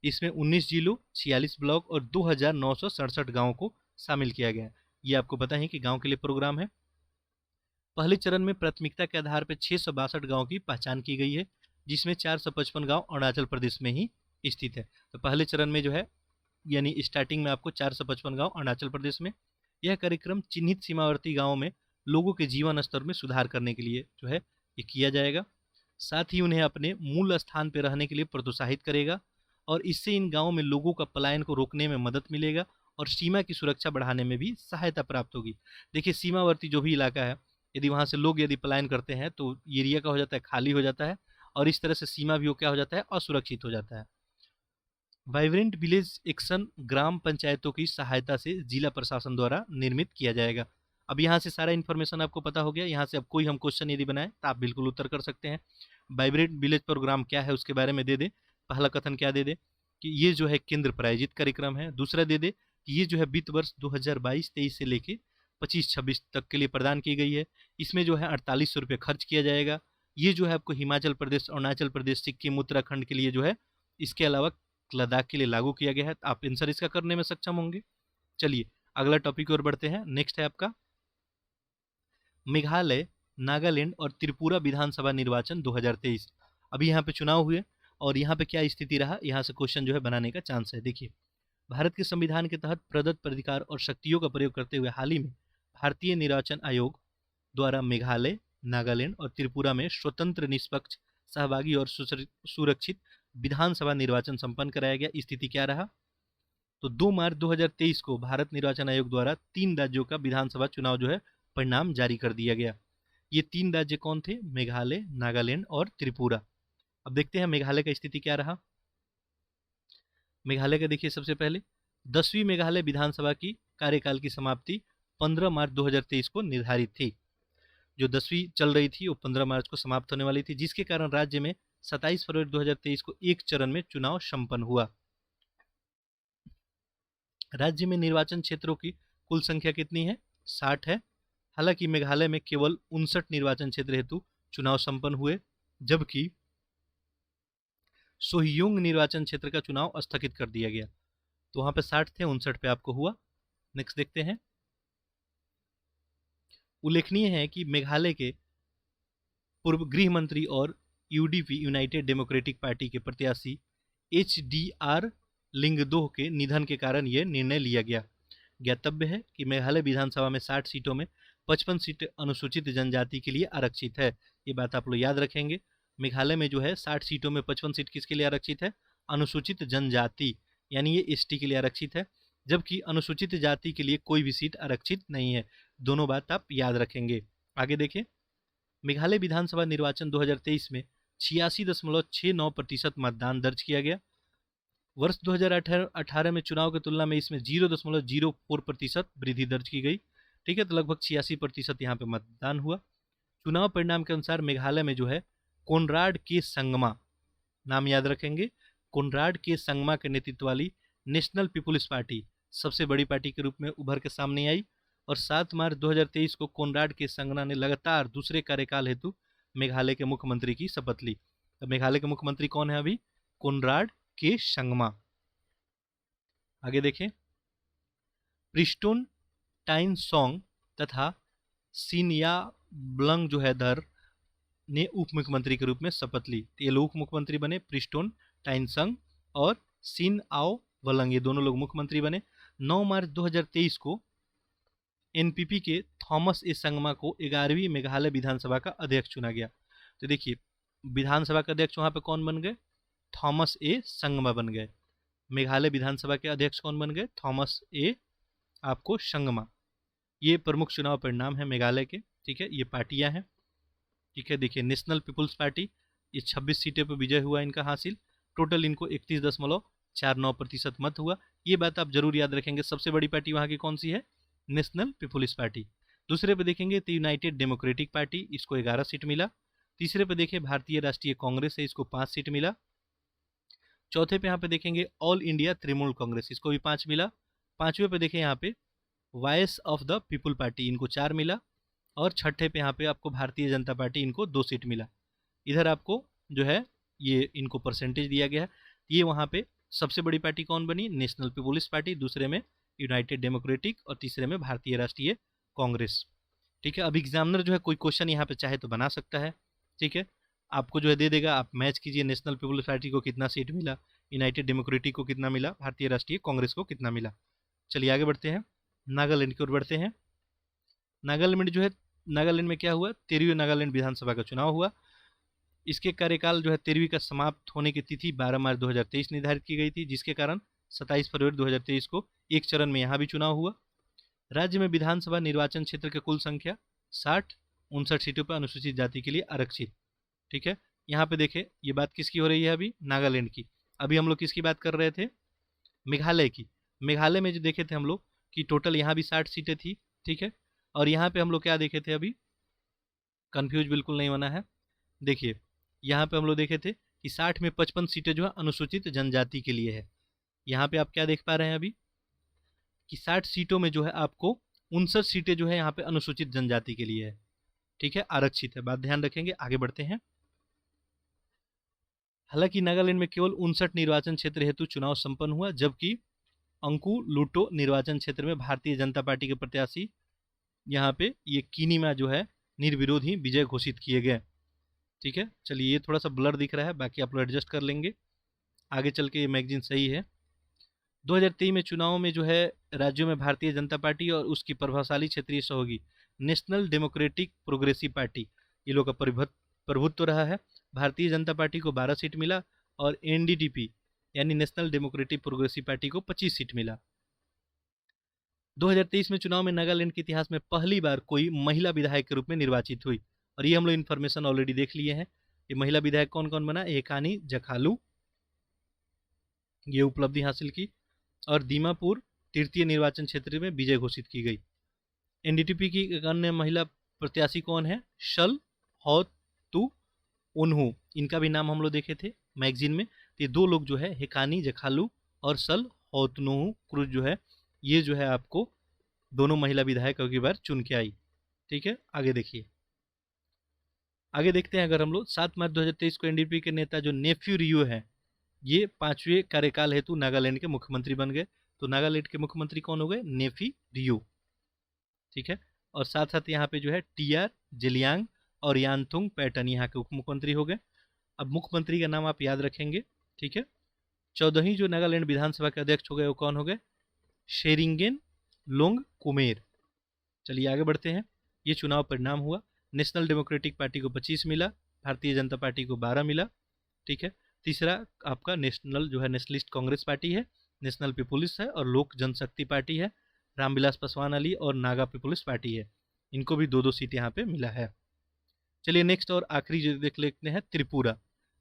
इसमें 19 जिलों, 46 ब्लॉक और 2,967 गांवों को शामिल किया गया है। ये आपको पता है कि गांव के लिए प्रोग्राम है। पहले चरण में प्राथमिकता के आधार पर 662 गांव की पहचान की गई है, जिसमें 455 गांव अरुणाचल प्रदेश में ही स्थित है। तो पहले चरण में जो है यानी स्टार्टिंग में आपको 455 गांव अरुणाचल प्रदेश में। यह कार्यक्रम चिन्हित सीमावर्ती गांवों में लोगों के जीवन स्तर में सुधार करने के लिए जो है ये किया जाएगा। साथ ही उन्हें अपने मूल स्थान पर रहने के लिए प्रोत्साहित करेगा और इससे इन गांवों में लोगों का पलायन को रोकने में मदद मिलेगा और सीमा की सुरक्षा बढ़ाने में भी सहायता प्राप्त होगी। देखिए, सीमावर्ती जो भी इलाका है, यदि वहाँ से लोग यदि पलायन करते हैं तो एरिया का हो जाता है खाली हो जाता है और इस तरह से सीमा भी क्या हो जाता है, असुरक्षित हो जाता है। वाइब्रेंट विलेज एक्शन ग्राम पंचायतों की सहायता से जिला प्रशासन द्वारा निर्मित किया जाएगा। अब यहाँ से सारा इन्फॉर्मेशन आपको पता हो गया। यहाँ से अब कोई हम क्वेश्चन यदि बनाए तो आप बिल्कुल उत्तर कर सकते हैं। वाइब्रेंट विलेज प्रोग्राम क्या है उसके बारे में दे दे। पहला कथन क्या दे दे कि ये जो है केंद्र प्रायोजित कार्यक्रम है। दूसरा दे दे कि ये जो है वित्त वर्ष 2022-23 से लेके 25-26 तक के लिए प्रदान की गई है। इसमें जो है 4800 रुपये खर्च किया जाएगा। ये जो है आपको हिमाचल प्रदेश, अरुणाचल प्रदेश, सिक्किम, उत्तराखंड के लिए जो है, इसके अलावा लद्दाख के लिए लागू किया गया है। आप आंसर इसका करने में सक्षम होंगे। चलिए अगला टॉपिक की ओर बढ़ते हैं। नेक्स्ट है आपका मेघालय, नागालैंड और त्रिपुरा विधानसभा निर्वाचन 2023। अभी यहाँ पे चुनाव हुए और यहाँ पे क्या स्थिति रहा, यहाँ से क्वेश्चन जो है बनाने का चांस है। देखिए, भारत के संविधान के तहत प्रदत्त अधिकार और शक्तियों का प्रयोग करते हुए हाल ही में भारतीय निर्वाचन आयोग द्वारा मेघालय, नागालैंड और त्रिपुरा में स्वतंत्र, निष्पक्ष, सहभागी और सुरक्षित विधानसभा निर्वाचन संपन्न कराया गया। स्थिति क्या रहा, तो 2 मार्च 2023 को भारत निर्वाचन आयोग द्वारा 3 राज्यों का विधानसभा चुनाव जो है परिणाम जारी कर दिया गया। ये 3 राज्य कौन थे, मेघालय, नागालैंड और त्रिपुरा। अब देखते हैं मेघालय का स्थिति क्या रहा। मेघालय का देखिए, सबसे पहले 10वीं मेघालय विधानसभा की कार्यकाल की समाप्ति 15 मार्च 2023 को निर्धारित थी। जो 10वीं चल रही थी वो 15 मार्च को समाप्त होने वाली थी, जिसके कारण राज्य में 27 फरवरी 2023 को एक चरण में चुनाव संपन्न हुआ। राज्य में निर्वाचन क्षेत्रों की कुल संख्या कितनी है, 60 है। हालांकि मेघालय में केवल 59 निर्वाचन क्षेत्र हेतु चुनाव संपन्न हुए, जबकि सोहियोंग निर्वाचन क्षेत्र का चुनाव स्थगित कर दिया गया। तो वहां पे 60 थे, 59 पे आपको हुआ। नेक्स्ट देखते हैं। उल्लेखनीय है कि मेघालय के पूर्व गृह मंत्री और यूडीपी, यूनाइटेड डेमोक्रेटिक पार्टी के प्रत्याशी HDR लिंगदोह के निधन के कारण यह निर्णय लिया गया। ज्ञातव्य है कि मेघालय विधानसभा में 60 सीटों में 55 सीट अनुसूचित जनजाति के लिए आरक्षित है। ये बात आप लोग याद रखेंगे। मेघालय में जो है 60 सीटों में 55 सीट किसके लिए आरक्षित है, अनुसूचित जनजाति, यानी ये ST के लिए आरक्षित है, जबकि अनुसूचित जाति के लिए कोई भी सीट आरक्षित नहीं है। दोनों बात आप याद रखेंगे। आगे देखें, मेघालय विधानसभा निर्वाचन 2023 में 86.69% मतदान दर्ज किया गया। वर्ष 2018 में चुनाव की तुलना में इसमें 0.04% वृद्धि दर्ज की गई। ठीक है, तो लगभग 86% यहाँ पे मतदान हुआ। चुनाव परिणाम के अनुसार मेघालय में जो है कोनराड के संगमा, नाम याद रखेंगे, कोनराड के संगमा के नेतृत्व वाली नेशनल पीपुल्स पार्टी सबसे बड़ी पार्टी के रूप में उभर के सामने आई और 7 मार्च 2023 को कोनराड के संगमा ने लगातार दूसरे कार्यकाल हेतु मेघालय के मुख्यमंत्री की शपथ ली। तो मेघालय के मुख्यमंत्री कौन है अभी, कोनराड के संगमा। आगे देखें, प्रिस्टोन टाइनसोंग तथा सिनयाब्लंग जो है दर ने उप मुख्यमंत्री के रूप में शपथ ली। तो ये लोग उप मुख्यमंत्री बने, प्रिस्टोन टाइनसंग और सिन आओ वलंग, ये दोनों लोग मुख्यमंत्री बने। 9 मार्च 2023 को NPP के थॉमस ए संगमा को 11वीं मेघालय विधानसभा का अध्यक्ष चुना गया। तो देखिए, विधानसभा का अध्यक्ष वहां पे कौन बन गए, थॉमस ए संगमा बन गए। मेघालय विधानसभा के अध्यक्ष कौन बन गए, थॉमस ए आपको संगमा। ये प्रमुख चुनाव परिणाम है मेघालय के। ठीक है, ये पार्टियां हैं। ठीक है, देखिए, नेशनल पीपुल्स पार्टी ये 26 सीटें पर विजय हुआ इनका हासिल। टोटल इनको 31.49% मत हुआ। ये बात आप जरूर याद रखेंगे। सबसे बड़ी पार्टी वहाँ की कौन सी है, नेशनल पीपुल्स पार्टी। दूसरे पे देखेंगे तो यूनाइटेड डेमोक्रेटिक पार्टी, इसको 11 सीट मिला। तीसरे पे देखिए भारतीय राष्ट्रीय कांग्रेस है, इसको 5 सीट मिला। चौथे पे यहाँ पे देखेंगे ऑल इंडिया तृणमूल कांग्रेस, इसको भी 5 मिला। पांचवें पे देखें यहाँ पे voice of the people party, इनको 4 मिला। और छठे पे यहाँ पे आपको भारतीय जनता पार्टी, इनको 2 सीट मिला। इधर आपको जो है ये इनको परसेंटेज दिया गया है। ये वहाँ पे सबसे बड़ी पार्टी कौन बनी, नेशनल पीपुल्स पार्टी, दूसरे में यूनाइटेड डेमोक्रेटिक और तीसरे में भारतीय राष्ट्रीय कांग्रेस। ठीक है, अब एग्जामिनर जो है कोई क्वेश्चन यहाँ पे चाहे तो बना सकता है। ठीक है, आपको जो है दे देगा, आप मैच कीजिए, नेशनल पीपुल्स पार्टी को कितना सीट मिला, यूनाइटेड डेमोक्रेटिक को कितना मिला, भारतीय राष्ट्रीय कांग्रेस को कितना मिला। चलिए आगे बढ़ते हैं, नागालैंड की ओर बढ़ते हैं। नागालैंड में जो है, नागालैंड में क्या हुआ, 13वीं नागालैंड विधानसभा का चुनाव हुआ। इसके कार्यकाल जो है 13वीं का समाप्त होने की तिथि 12 मार्च 2023 निर्धारित की गई थी, जिसके कारण 27 फरवरी 2023 को एक चरण में यहाँ भी चुनाव हुआ। राज्य में विधानसभा निर्वाचन क्षेत्र की कुल संख्या 59 सीटों पर अनुसूचित जाति के लिए आरक्षित। ठीक है, यहाँ पे देखें ये बात किसकी हो रही है, अभी नागालैंड की। अभी हम लोग किसकी बात कर रहे थे, मेघालय की। मेघालय में जो देखे थे हम लोग कि टोटल यहाँ भी 60 सीटें थी। ठीक है, और यहाँ पे हम लोग क्या देखे थे, अभी कंफ्यूज बिल्कुल नहीं होना है। देखिए यहाँ पे हम लोग देखे थे कि 60 में 55 सीटें जो है अनुसूचित जनजाति के लिए है। यहाँ पे आप क्या देख पा रहे हैं अभी कि 60 सीटों में जो है आपको 59 सीटें जो है यहाँ पे अनुसूचित जनजाति के लिए है। ठीक है, आरक्षित है, बात ध्यान रखेंगे। आगे बढ़ते हैं। हालांकि नागालैंड में केवल 59 निर्वाचन क्षेत्र हेतु चुनाव संपन्न हुआ, जबकि अंकुलुटो निर्वाचन क्षेत्र में भारतीय जनता पार्टी के प्रत्याशी यहाँ पे ये कीनीमा जो है निर्विरोध ही विजय घोषित किए गए। ठीक है, चलिए ये थोड़ा सा ब्लर दिख रहा है, बाकी आप लोग एडजस्ट कर लेंगे, आगे चल के ये मैगजीन सही है। 2023 में चुनाव में जो है राज्यों में भारतीय जनता पार्टी और उसकी प्रभावशाली क्षेत्रीय सहयोगी नेशनल डेमोक्रेटिक प्रोग्रेसिव पार्टी, ये लोग का प्रभुत्व रहा है। भारतीय जनता पार्टी को 12 सीट मिला और एनडीटीपी यानी नेशनल डेमोक्रेटिक प्रोग्रेसिव पार्टी को 25 सीट मिला। 2023 में चुनाव में नागालैंड के इतिहास में पहली बार कोई महिला विधायक के रूप में निर्वाचित हुई, और ये हम लोग इन्फॉर्मेशन ऑलरेडी देख लिए हैं। ये महिला विधायक कौन कौन बना, हेकानी जखालू, ये उपलब्धि हासिल की, और दीमापुर तृतीय निर्वाचन क्षेत्र में विजय घोषित की गई। एनडीटीपी की एक अन्य महिला प्रत्याशी कौन है, शल हौतु उन्हू, इनका भी नाम हम लोग देखे थे मैगजीन में। तो ये दो लोग जो है हेकानी जखालू और सल हौतनुहू क्रूज जो है, ये जो है आपको दोनों महिला विधायक अगली बार चुन के आई। ठीक है, आगे देखिए, आगे देखते हैं। अगर हम लोग 7 मार्च 2023 को एनडीपी के नेता जो नेफ्यू रियो है, ये 5वें कार्यकाल हेतु नागालैंड के मुख्यमंत्री बन गए। तो नागालैंड के मुख्यमंत्री कौन हो गए, नेफी रियो। ठीक है, और साथ साथ यहाँ पे जो है टीआर जेलियांग और यानथुंग पैटर्न यहाँ के उप मुख्यमंत्री हो गए। अब मुख्यमंत्री का नाम आप याद रखेंगे। ठीक है, 14वीं जो नागालैंड विधानसभा के अध्यक्ष हो गए वो कौन हो गए, शेरिंगेन लोंग कुमेर। चलिए आगे बढ़ते हैं। ये चुनाव परिणाम हुआ, नेशनल डेमोक्रेटिक पार्टी को 25 मिला, भारतीय जनता पार्टी को 12 मिला। ठीक है, तीसरा आपका नेशनल जो है नेशनलिस्ट कांग्रेस पार्टी है, नेशनल पीपुल्स है और लोक जनशक्ति पार्टी है, रामविलास पासवान अली और नागा पीपुल्स पार्टी है, इनको भी 2-2 सीट यहाँ पे मिला है। चलिए नेक्स्ट और आखिरी जो देख लेते हैं, त्रिपुरा।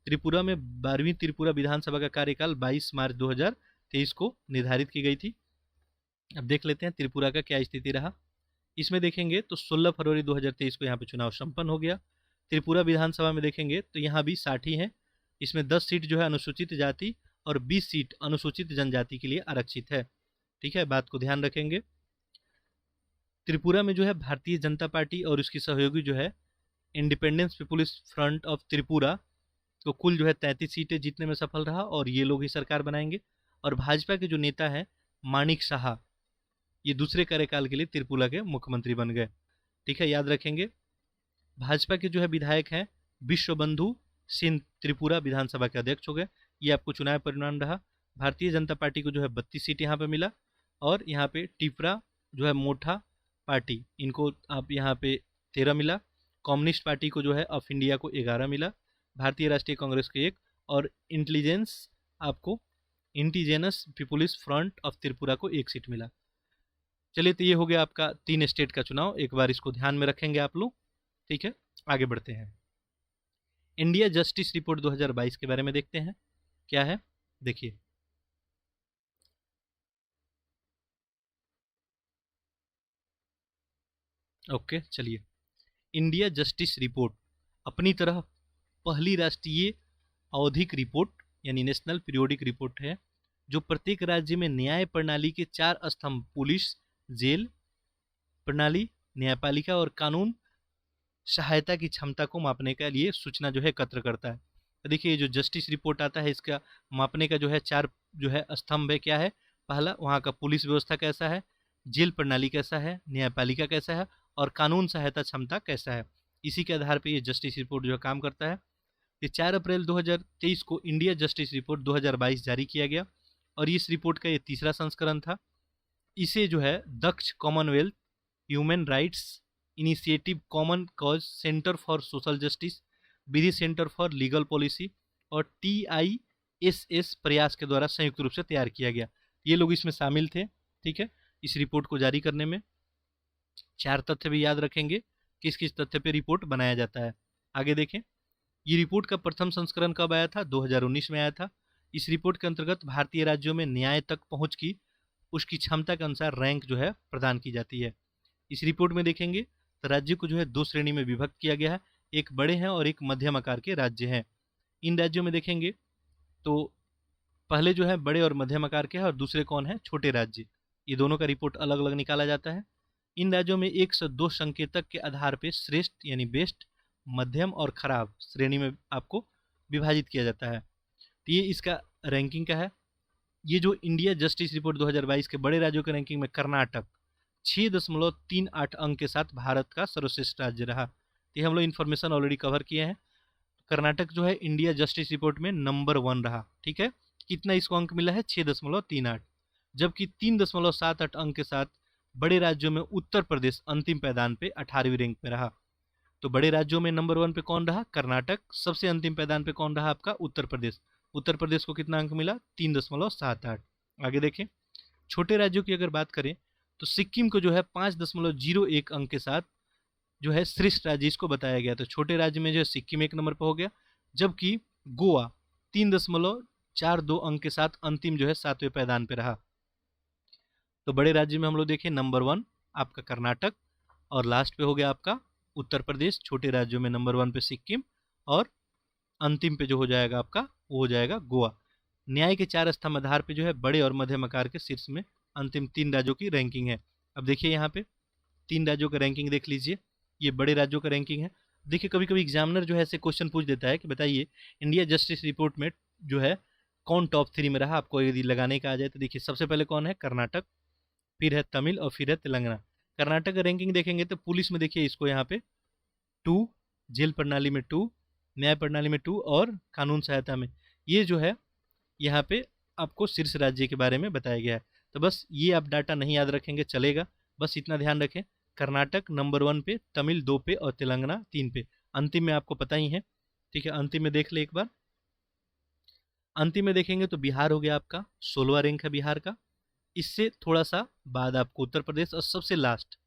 त्रिपुरा में 12वीं त्रिपुरा विधानसभा का कार्यकाल 22 मार्च 2023 को निर्धारित की गई थी। अब देख लेते हैं त्रिपुरा का क्या स्थिति रहा। इसमें देखेंगे तो 16 फरवरी 2023 को यहाँ पे चुनाव संपन्न हो गया। त्रिपुरा विधानसभा में देखेंगे तो यहाँ भी 60 ही है। इसमें 10 सीट जो है अनुसूचित जाति और 20 सीट अनुसूचित जनजाति के लिए आरक्षित है। ठीक है, बात को ध्यान रखेंगे। त्रिपुरा में जो है भारतीय जनता पार्टी और उसकी सहयोगी जो है independence people's front of Tripura तो कुल जो है 33 सीटें जीतने में सफल रहा और ये लोग ही सरकार बनाएंगे। और भाजपा के जो नेता हैं मानिक शाह, ये दूसरे कार्यकाल के लिए त्रिपुरा के मुख्यमंत्री बन गए। ठीक है, याद रखेंगे। भाजपा के जो है विधायक हैं विश्वबंधु सिंह, त्रिपुरा विधानसभा के अध्यक्ष हो गए। ये आपको चुनाव परिणाम रहा। भारतीय जनता पार्टी को जो है 32 सीट यहाँ पे मिला, और यहाँ पे टिपरा जो है मोठा पार्टी, इनको आप यहाँ पे 13 मिला। कम्युनिस्ट पार्टी को जो है ऑफ इंडिया को 11 मिला, भारतीय राष्ट्रीय कांग्रेस को 1, और indigenous people's front of Tripura को 1 सीट मिला। चलिए, तो ये हो गया आपका 3 स्टेट का चुनाव, एक बार इसको ध्यान में रखेंगे आप लोग। ठीक है, आगे बढ़ते हैं। इंडिया जस्टिस रिपोर्ट 2022 के बारे में देखते हैं क्या है। देखिए, ओके चलिए, इंडिया जस्टिस रिपोर्ट अपनी तरह पहली राष्ट्रीय आवधिक रिपोर्ट यानी नेशनल पीरियोडिक रिपोर्ट है, जो प्रत्येक राज्य में न्याय प्रणाली के 4 स्तंभ पुलिस, जेल प्रणाली, न्यायपालिका और कानून सहायता की क्षमता को मापने के लिए सूचना जो है एकत्र करता है। तो देखिए ये जो जस्टिस रिपोर्ट आता है, इसका मापने का जो है 4 जो है स्तंभ है। क्या है? पहला, वहाँ का पुलिस व्यवस्था कैसा है, जेल प्रणाली कैसा है, न्यायपालिका कैसा है और कानून सहायता क्षमता कैसा है। इसी के आधार पर ये जस्टिस रिपोर्ट जो है काम करता है। ये 4 अप्रैल 2023 को इंडिया जस्टिस रिपोर्ट 2022 जारी किया गया और इस रिपोर्ट का ये तीसरा संस्करण था। इसे जो है Daksh Commonwealth human rights initiative, common cause centre for social justice, Vidhi centre for legal policy और TISS प्रयास के द्वारा संयुक्त रूप से तैयार किया गया। ये लोग इसमें शामिल थे। ठीक है, इस रिपोर्ट को जारी करने में 4 तथ्य भी याद रखेंगे, किस किस तथ्य पे रिपोर्ट बनाया जाता है। आगे देखें, ये रिपोर्ट का प्रथम संस्करण कब आया था? 2019 में आया था। इस रिपोर्ट के अंतर्गत भारतीय राज्यों में न्याय तक पहुंच की उसकी क्षमता के अनुसार रैंक जो है प्रदान की जाती है। इस रिपोर्ट में देखेंगे तो राज्य को जो है 2 श्रेणी में विभक्त किया गया है, एक बड़े हैं और एक मध्यम आकार के राज्य हैं। इन राज्यों में देखेंगे तो पहले जो है बड़े और मध्यम आकार के हैं और दूसरे कौन है? छोटे राज्य। ये दोनों का रिपोर्ट अलग अलग निकाला जाता है। इन राज्यों में 1 से 2 संकेतक के आधार पर श्रेष्ठ यानी बेस्ट, मध्यम और खराब श्रेणी में आपको विभाजित किया जाता है। तो ये इसका रैंकिंग का है। ये जो इंडिया जस्टिस रिपोर्ट 2022 के बड़े राज्यों के रैंकिंग में कर्नाटक 6.38 अंक के साथ भारत का सर्वश्रेष्ठ राज्य रहा। ये हम लोग इन्फॉर्मेशन ऑलरेडी कवर किए हैं। कर्नाटक जो है इंडिया जस्टिस रिपोर्ट में नंबर 1 रहा। ठीक है, कितना इसको अंक मिला है? 6.38, जबकि 3.78 अंक के साथ बड़े राज्यों में उत्तर प्रदेश अंतिम पायदान पे 18वीं रैंक पे रहा। तो बड़े राज्यों में नंबर 1 पे कौन रहा? कर्नाटक। सबसे अंतिम पायदान पे कौन रहा? आपका उत्तर प्रदेश। उत्तर प्रदेश को कितना अंक मिला? 3.78। आगे देखें, छोटे राज्यों की अगर बात करें तो सिक्किम को जो है 5.01 अंक के साथ जो है श्रेष्ठ राज्य इसको बताया गया। तो छोटे राज्य में जो है सिक्किम 1 नंबर पर हो गया, जबकि गोवा 3.42 अंक के साथ अंतिम जो है 7वें पायदान पे रहा। तो बड़े राज्य में हम लोग देखें नंबर 1 आपका कर्नाटक और लास्ट पे हो गया आपका उत्तर प्रदेश। छोटे राज्यों में नंबर 1 पे सिक्किम और अंतिम पे जो हो जाएगा आपका वो हो जाएगा गोवा। न्याय के 4 स्तंभ आधार पे जो है बड़े और मध्यम आकार के शीर्ष में अंतिम 3 राज्यों की रैंकिंग है। अब देखिए यहाँ पे 3 राज्यों का रैंकिंग देख लीजिए, ये बड़े राज्यों का रैंकिंग है। देखिए कभी कभी एग्जामिनर जो है ऐसे क्वेश्चन पूछ देता है कि बताइए इंडिया जस्टिस रिपोर्ट में जो है कौन टॉप 3 में रहा। आपको यदि लगाने का आ जाए तो देखिए सबसे पहले कौन है? कर्नाटक, फिर है तमिल और फिर है तेलंगाना। कर्नाटक का रैंकिंग देखेंगे तो पुलिस में देखिए इसको यहाँ पे 2, जेल प्रणाली में 2, न्याय प्रणाली में 2 और कानून सहायता में ये जो है यहाँ पे आपको शीर्ष राज्य के बारे में बताया गया है। तो बस ये आप डाटा नहीं याद रखेंगे चलेगा, बस इतना ध्यान रखें कर्नाटक नंबर 1 पे, तमिल 2 पे और तेलंगाना 3 पे। अंतिम में आपको पता ही है। ठीक है, अंतिम में देख ले एक बार। अंतिम में देखेंगे तो बिहार हो गया आपका 16वां रैंक है बिहार का। इससे थोड़ा सा बाद आपको उत्तर प्रदेश और सबसे लास्ट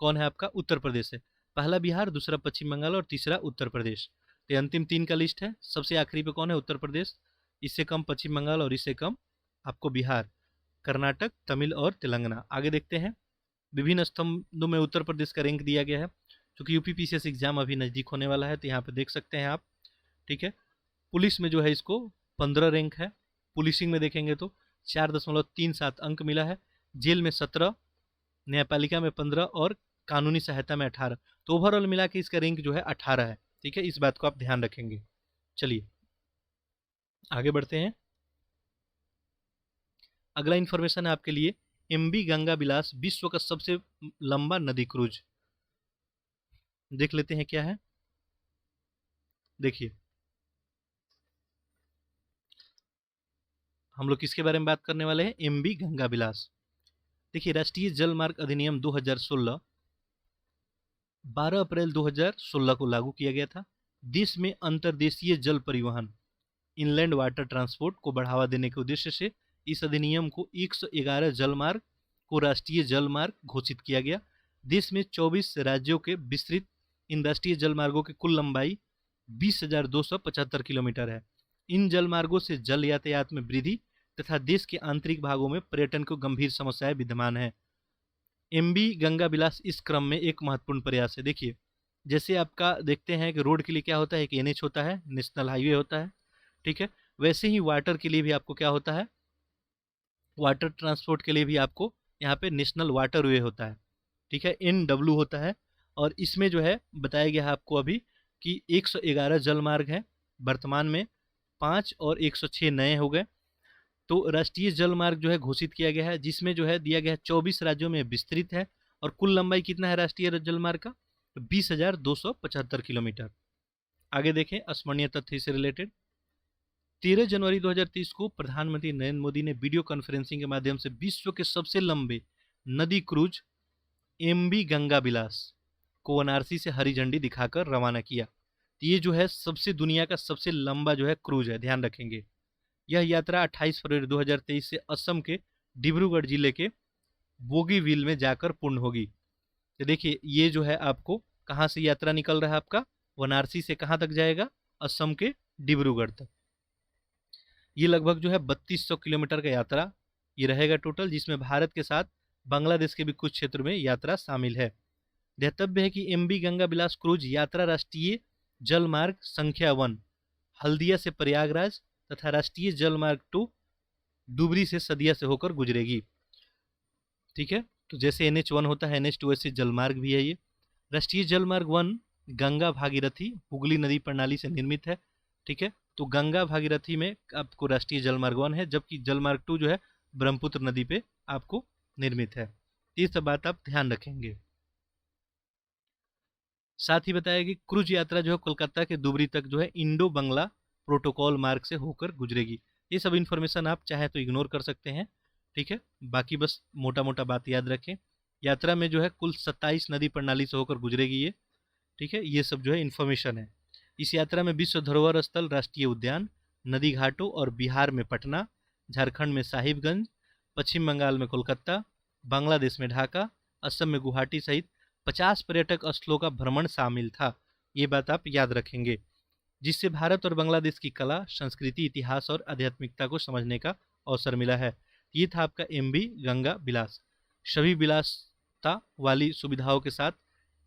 कौन है? आपका उत्तर प्रदेश है। पहला बिहार, दूसरा पश्चिम बंगाल और तीसरा उत्तर प्रदेश। तो अंतिम 3 का लिस्ट है। सबसे आखिरी पे कौन है? उत्तर प्रदेश। इससे कम पश्चिम बंगाल और इससे कम आपको बिहार, कर्नाटक, तमिल और तेलंगाना। आगे देखते हैं, विभिन्न स्तंभों में उत्तर प्रदेश का रैंक दिया गया है। क्योंकि यूपीपीसीएस एग्जाम अभी नज़दीक होने वाला है तो यहाँ पे देख सकते हैं आप। ठीक है, पुलिस में जो है इसको 15 रैंक है। पुलिसिंग में देखेंगे तो 4.37 अंक मिला है। जेल में 17, न्यायपालिका में 15 और कानूनी सहायता में 18। तो ओवरऑल मिला के इसका रैंक जो है 18 है। ठीक है, इस बात को आप ध्यान रखेंगे। चलिए आगे बढ़ते हैं। अगला इंफॉर्मेशन है आपके लिए, MV गंगा बिलास विश्व का सबसे लंबा नदी क्रूज। देख लेते हैं क्या है। देखिए हम लोग किसके बारे में बात करने वाले हैं? MV गंगा बिलास। देखिए राष्ट्रीय जल मार्ग अधिनियम 2016 12 अप्रैल 2016 को लागू किया गया था। देश में अंतर्देशीय जल परिवहन इनलैंड वाटर ट्रांसपोर्ट को बढ़ावा देने के उद्देश्य से इस अधिनियम को 111 जल मार्ग को राष्ट्रीय जल मार्ग घोषित किया गया। देश में 24 राज्यों के विस्तृत इन राष्ट्रीय जल मार्गों की कुल लंबाई 20,275 किलोमीटर है। इन जल मार्गों से जल यातायात में वृद्धि तथा देश के आंतरिक भागों में पर्यटन को गंभीर समस्याएं विद्यमान है। MV गंगा बिलास इस क्रम में एक महत्वपूर्ण प्रयास है। देखिए जैसे आपका देखते हैं कि रोड के लिए क्या होता है, एक एनएच होता है, नेशनल हाईवे होता है, ठीक है। वैसे ही वाटर के लिए भी आपको क्या होता है, वाटर ट्रांसपोर्ट के लिए भी आपको यहाँ पे नेशनल वाटर वे होता है, ठीक है, NW होता है। और इसमें जो है बताया गया है आपको अभी कि 111 जल मार्ग हैं वर्तमान में, 5 और 106 नए हो गए। तो राष्ट्रीय जल मार्ग जो है घोषित किया गया है, जिसमें जो है दिया गया है 24 राज्यों में विस्तृत है। और कुल लंबाई कितना है राष्ट्रीय जल मार्ग का, 20,275 किलोमीटर। आगे देखें स्मरणीय तथ्य से रिलेटेड। 13 जनवरी 2023 को प्रधानमंत्री नरेंद्र मोदी ने वीडियो कॉन्फ्रेंसिंग के माध्यम से विश्व के सबसे लंबे नदी क्रूज MV गंगा विलास को वाराणसी से हरी झंडी दिखाकर रवाना किया। ये जो है सबसे दुनिया का सबसे लंबा जो है क्रूज है, ध्यान रखेंगे। यह यात्रा 28 फरवरी 2023 से असम के डिब्रूगढ़ जिले के बोगीबील में जाकर पूर्ण होगी। तो देखिए ये जो है आपको कहाँ से यात्रा निकल रहा है, आपका वाराणसी से कहाँ तक जाएगा, असम के डिब्रूगढ़ तक। ये लगभग जो है 3200 किलोमीटर का यात्रा ये रहेगा टोटल, जिसमें भारत के साथ बांग्लादेश के भी कुछ क्षेत्र में यात्रा शामिल है। ध्यातव्य है कि MV गंगा विलास क्रूज यात्रा राष्ट्रीय जल मार्ग संख्या 1 हल्दिया से प्रयागराज तथा राष्ट्रीय जल मार्ग 2 डुबरी से सदिया से होकर गुजरेगी, ठीक है। तो जैसे NH1 होता है NH2 ऐसे जलमार्ग भी है ये। राष्ट्रीय जलमार्ग 1 गंगा भागीरथी हुगली नदी प्रणाली से निर्मित है, ठीक है। तो गंगा भागीरथी में आपको राष्ट्रीय जलमार्ग 1 है, जबकि जलमार्ग 2 जो है ब्रह्मपुत्र नदी पे आपको निर्मित है। ये सब बात आप ध्यान रखेंगे। साथ ही बताया कि क्रूज यात्रा जो है कोलकाता के दुबरी तक जो है इंडो बंगला प्रोटोकॉल मार्ग से होकर गुजरेगी। ये सब इन्फॉर्मेशन आप चाहे तो इग्नोर कर सकते हैं, ठीक है। बाकी बस मोटा मोटा बात याद रखें। यात्रा में जो है कुल 27 नदी प्रणाली से होकर गुजरेगी ये, ठीक है। ये सब जो है इन्फॉर्मेशन है। इस यात्रा में विश्व धरोहर स्थल राष्ट्रीय उद्यान, नदी घाटों और बिहार में पटना, झारखंड में साहिबगंज, पश्चिम बंगाल में कोलकाता, बांग्लादेश में ढाका, असम में गुवाहाटी सहित 50 पर्यटक स्थलों का भ्रमण शामिल था। ये बात आप याद रखेंगे, जिससे भारत और बांग्लादेश की कला, संस्कृति, इतिहास और आध्यात्मिकता को समझने का अवसर मिला है। ये था आपका MV गंगा विलास। सभी विलासता वाली सुविधाओं के साथ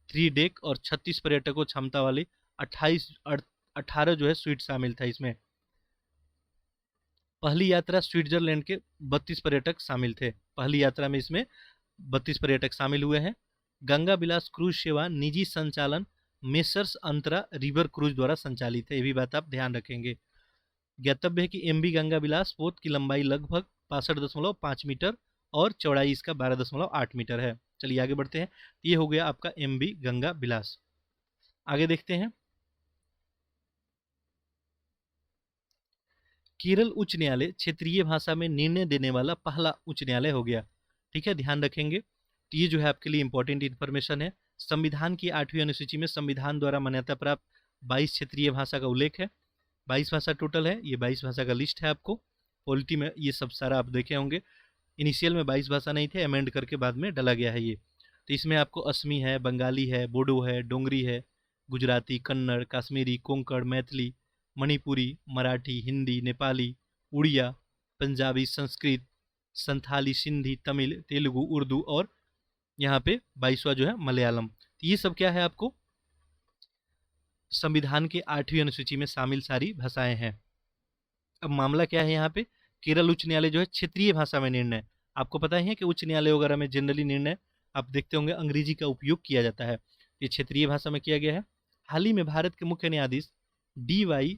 3 डेक और 36 पर्यटकों क्षमता वाली 18 जो है स्वीट शामिल था इसमें। पहली यात्रा स्विट्जरलैंड के 32 पर्यटक शामिल थे। पहली यात्रा में इसमें 32 पर्यटक शामिल हुए हैं। गंगा विलास क्रूज सेवा निजी संचालन मेसर्स अंतरा रिवर क्रूज द्वारा संचालित है, ये भी बात आप ध्यान रखेंगे। ज्ञातव्य है कि MV गंगा विलास पोत की लंबाई लगभग 65.5 मीटर और चौड़ाई इसका 12.8 मीटर है। चलिए आगे बढ़ते हैं। ये हो गया आपका MV गंगा विलास। आगे देखते हैं। केरल उच्च न्यायालय क्षेत्रीय भाषा में निर्णय देने वाला पहला उच्च न्यायालय हो गया, ठीक है, ध्यान रखेंगे। तो ये जो है आपके लिए इंपॉर्टेंट इन्फॉर्मेशन है। संविधान की 8वीं अनुसूची में संविधान द्वारा मान्यता प्राप्त 22 क्षेत्रीय भाषा का उल्लेख है। 22 भाषा टोटल है, ये 22 भाषा का लिस्ट है आपको। पॉलिटी में ये सब सारा आप देखे होंगे। इनिशियल में 22 भाषा नहीं थे, अमेंड करके बाद में डाला गया है ये। तो इसमें आपको असमी है, बंगाली है, बोडो है, डोंगरी है, गुजराती, कन्नड़, कश्मीरी, कोंकण, मैथिली, मणिपुरी, मराठी, हिंदी, नेपाली, उड़िया, पंजाबी, संस्कृत, संथाली, सिंधी, तमिल, तेलुगु, उर्दू और यहाँ पे 22वां जो है मलयालम। तो ये सब क्या है आपको संविधान के 8वीं अनुसूची में शामिल सारी भाषाएं हैं। अब मामला क्या है यहाँ पे, केरल उच्च न्यायालय जो है क्षेत्रीय भाषा में निर्णय, आपको पता ही है कि उच्च न्यायालय वगैरह में जनरली निर्णय आप देखते होंगे अंग्रेजी का उपयोग किया जाता है, ये क्षेत्रीय भाषा में किया गया है। हाल ही में भारत के मुख्य न्यायाधीश DY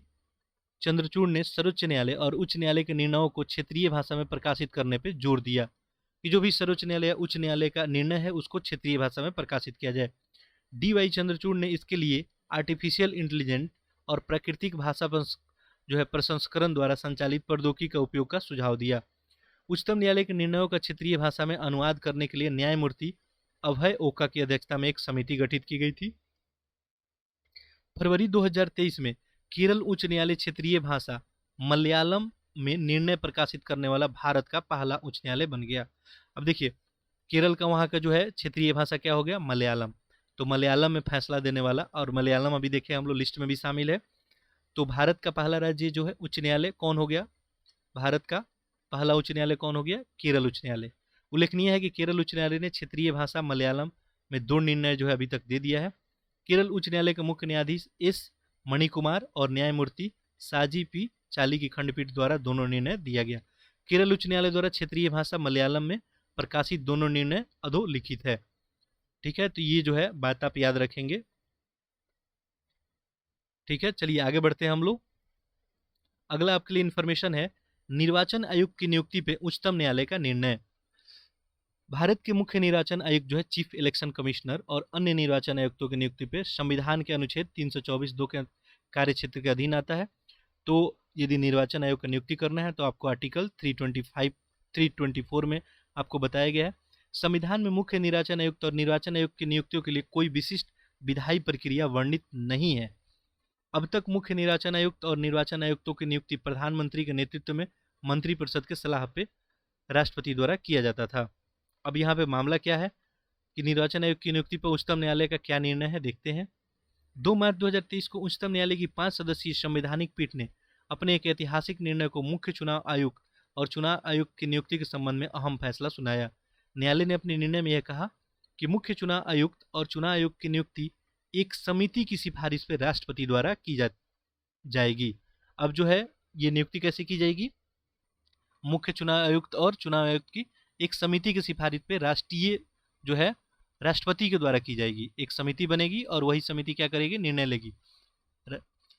चंद्रचूड़ ने सर्वोच्च न्यायालय और उच्च न्यायालय के निर्णयों को क्षेत्रीय भाषा में प्रकाशित करने पर जोर दिया कि जो भी सर्वोच्च न्यायालय या उच्च न्यायालय का निर्णय है उसको क्षेत्रीय भाषा में प्रकाशित किया जाए। DY चंद्रचूड़ ने इसके लिए आर्टिफिशियल इंटेलिजेंस और प्राकृतिक भाषा जो है प्रसंस्करण द्वारा संचालित प्रौद्योगिकी का उपयोग का सुझाव दिया। उच्चतम न्यायालय के निर्णयों का क्षेत्रीय भाषा में अनुवाद करने के लिए न्यायमूर्ति अभय ओका की अध्यक्षता में एक समिति गठित की गई थी। फरवरी 2023 में केरल उच्च न्यायालय क्षेत्रीय भाषा मलयालम में निर्णय प्रकाशित करने वाला भारत का पहला उच्च न्यायालय बन गया। अब देखिए केरल का वहाँ का जो है क्षेत्रीय भाषा क्या हो गया, मलयालम। तो मलयालम में फैसला देने वाला, और मलयालम अभी देखे हम लोग लिस्ट में भी शामिल है। तो भारत का पहला राज्य जो है उच्च न्यायालय कौन हो गया, भारत का पहला उच्च न्यायालय कौन हो गया, केरल उच्च न्यायालय। उल्लेखनीय है कि केरल उच्च न्यायालय ने क्षेत्रीय भाषा मलयालम में 2 निर्णय जो है अभी तक दे दिया है। केरल उच्च न्यायालय के मुख्य न्यायाधीश एस मणिकुमार और न्यायमूर्ति साजी पी चाली की खंडपीठ द्वारा दोनों निर्णय दिया गया। केरल उच्च न्यायालय द्वारा क्षेत्रीय भाषा मलयालम में प्रकाशित दोनों निर्णय अधोलिखित है। ठीक है, तो ये जो है बात आप याद रखेंगे। ठीक है, चलिए आगे बढ़ते हैं हम लोग। अगला आपके लिए इन्फॉर्मेशन है, निर्वाचन आयुक्त की नियुक्ति पे उच्चतम न्यायालय का निर्णय। भारत के मुख्य निर्वाचन आयुक्त जो है चीफ इलेक्शन कमिश्नर और अन्य निर्वाचन आयुक्तों की नियुक्ति पे संविधान के अनुच्छेद 324(2) के कार्य क्षेत्र के अधीन आता है। तो यदि निर्वाचन आयोग की नियुक्ति करना है तो आपको आर्टिकल 325 324 में आपको बताया गया है। संविधान में मुख्य निर्वाचन आयुक्त और निर्वाचन आयुक्त की नियुक्तियों के लिए कोई विशिष्ट विधायी प्रक्रिया वर्णित नहीं है। अब तक मुख्य निर्वाचन आयुक्त और निर्वाचन आयुक्तों की नियुक्ति प्रधानमंत्री के नेतृत्व में मंत्रिपरिषद के सलाह पे राष्ट्रपति द्वारा किया जाता था। अब यहाँ पे मामला क्या है कि निर्वाचन आयोग की नियुक्ति पर उच्चतम न्यायालय का क्या निर्णय है, देखते हैं। 2 मार्च 2023 को उच्चतम न्यायालय की 5 सदस्यीय संवैधानिक पीठ ने अपने एक ऐतिहासिक निर्णय को मुख्य चुनाव आयुक्त और चुनाव आयुक्त की नियुक्ति के संबंध में अहम फैसला सुनाया। न्यायालय ने अपने निर्णय में यह कहा कि मुख्य चुनाव आयुक्त और चुनाव आयुक्त की नियुक्ति एक समिति की सिफारिश पर राष्ट्रपति द्वारा की जाएगी। अब जो है ये नियुक्ति कैसे की जाएगी, मुख्य चुनाव आयुक्त और चुनाव आयुक्त की एक समिति की सिफारिश पे राष्ट्रीय जो है राष्ट्रपति के द्वारा की जाएगी। एक समिति बनेगी और वही समिति क्या करेगी, निर्णय लेगी।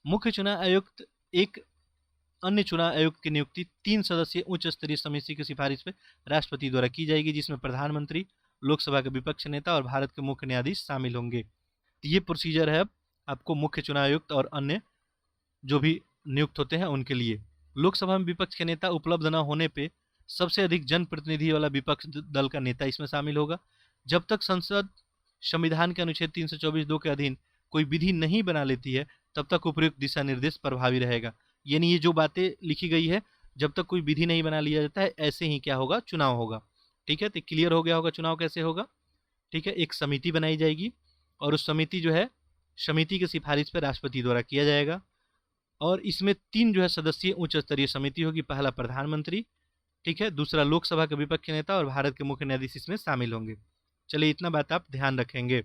मुख्य चुनाव आयुक्त एक अन्य चुनाव आयुक्त की नियुक्ति 3 सदस्यीय उच्च स्तरीय समिति की सिफारिश पे राष्ट्रपति द्वारा की जाएगी, जिसमें प्रधानमंत्री, लोकसभा के विपक्ष नेता और भारत के मुख्य न्यायाधीश शामिल होंगे। तो ये प्रोसीजर है अब आपको मुख्य चुनाव आयुक्त और अन्य जो भी नियुक्त होते हैं उनके लिए। लोकसभा में विपक्ष के नेता उपलब्ध न होने पे सबसे अधिक जनप्रतिनिधि वाला विपक्ष दल का नेता इसमें शामिल होगा। जब तक संसद संविधान के अनुच्छेद 324(2) के अधीन कोई विधि नहीं बना लेती है तब तक उपयुक्त दिशा निर्देश प्रभावी रहेगा। यानी ये जो बातें लिखी गई है, जब तक कोई विधि नहीं बना लिया जाता है ऐसे ही क्या होगा, चुनाव होगा। ठीक है, तो क्लियर हो गया होगा चुनाव कैसे होगा। ठीक है, एक समिति बनाई जाएगी और उस समिति जो है समिति की सिफारिश पर राष्ट्रपति द्वारा किया जाएगा और इसमें 3 जो है सदस्यीय उच्च स्तरीय समिति होगी। पहला प्रधानमंत्री, ठीक है, दूसरा लोकसभा के विपक्ष नेता और भारत के मुख्य न्यायाधीश इसमें शामिल होंगे। चलिए इतना बात आप ध्यान रखेंगे।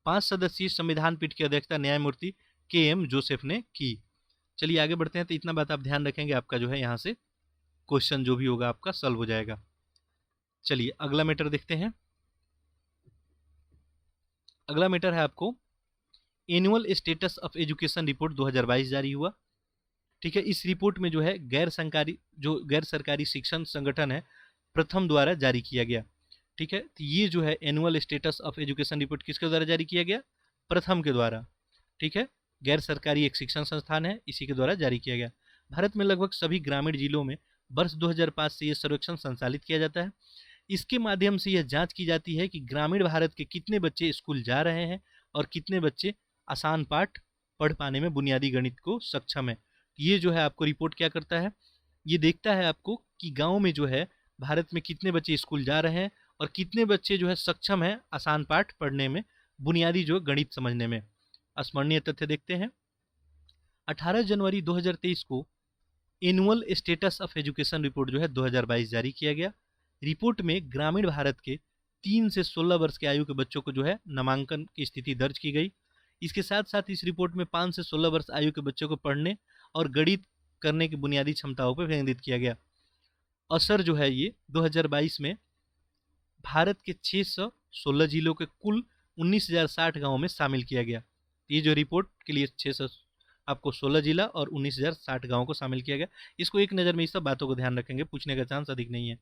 5 सदस्यीय संविधान पीठ की अध्यक्षता न्यायमूर्ति KM जोसेफ ने की। चलिए आगे बढ़ते हैं, तो इतना बात आप ध्यान रखेंगे, आपका जो है यहाँ से क्वेश्चन जो भी होगा आपका सॉल्व हो जाएगा। चलिए अगला मैटर देखते हैं। अगला मैटर है आपको annual status of education report 2022 जारी हुआ। ठीक है, इस रिपोर्ट में जो है गैर सरकारी शिक्षण संगठन है प्रथम द्वारा जारी किया गया। ठीक है, तो ये जो है annual status of education report किसके द्वारा जारी किया गया, प्रथम के द्वारा। ठीक है, गैर सरकारी एक शिक्षण संस्थान है, इसी के द्वारा जारी किया गया। भारत में लगभग सभी ग्रामीण जिलों में वर्ष 2005 से यह सर्वेक्षण संचालित किया जाता है। इसके माध्यम से यह जांच की जाती है कि ग्रामीण भारत के कितने बच्चे स्कूल जा रहे हैं और कितने बच्चे आसान पाठ पढ़ पाने में बुनियादी गणित को सक्षम है। ये जो है आपको रिपोर्ट क्या करता है, ये देखता है आपको कि गांव में जो है भारत में कितने बच्चे स्कूल जा रहे हैं और कितने बच्चे जो है सक्षम है आसान पाठ पढ़ने में, बुनियादी जो गणित समझने में। स्मरणीय तथ्य देखते हैं। 18 जनवरी 2023 को annual status of education report जो है 2022 जारी किया गया। रिपोर्ट में ग्रामीण भारत के 3 से 16 वर्ष के आयु के बच्चों को जो है नामांकन की स्थिति दर्ज की गई। इसके साथ साथ इस रिपोर्ट में 5 से 16 वर्ष आयु के बच्चों को पढ़ने और गणित करने की बुनियादी क्षमताओं पर केंद्रित किया गया। असर जो है ये 2022 में भारत के 616 जिलों के कुल 19,060 गाँवों में शामिल किया गया। ये जो रिपोर्ट के लिए 16 जिला और 19,060 गाँव को शामिल किया गया। इसको एक नज़र में इस सब बातों को ध्यान रखेंगे, पूछने का चांस अधिक नहीं है।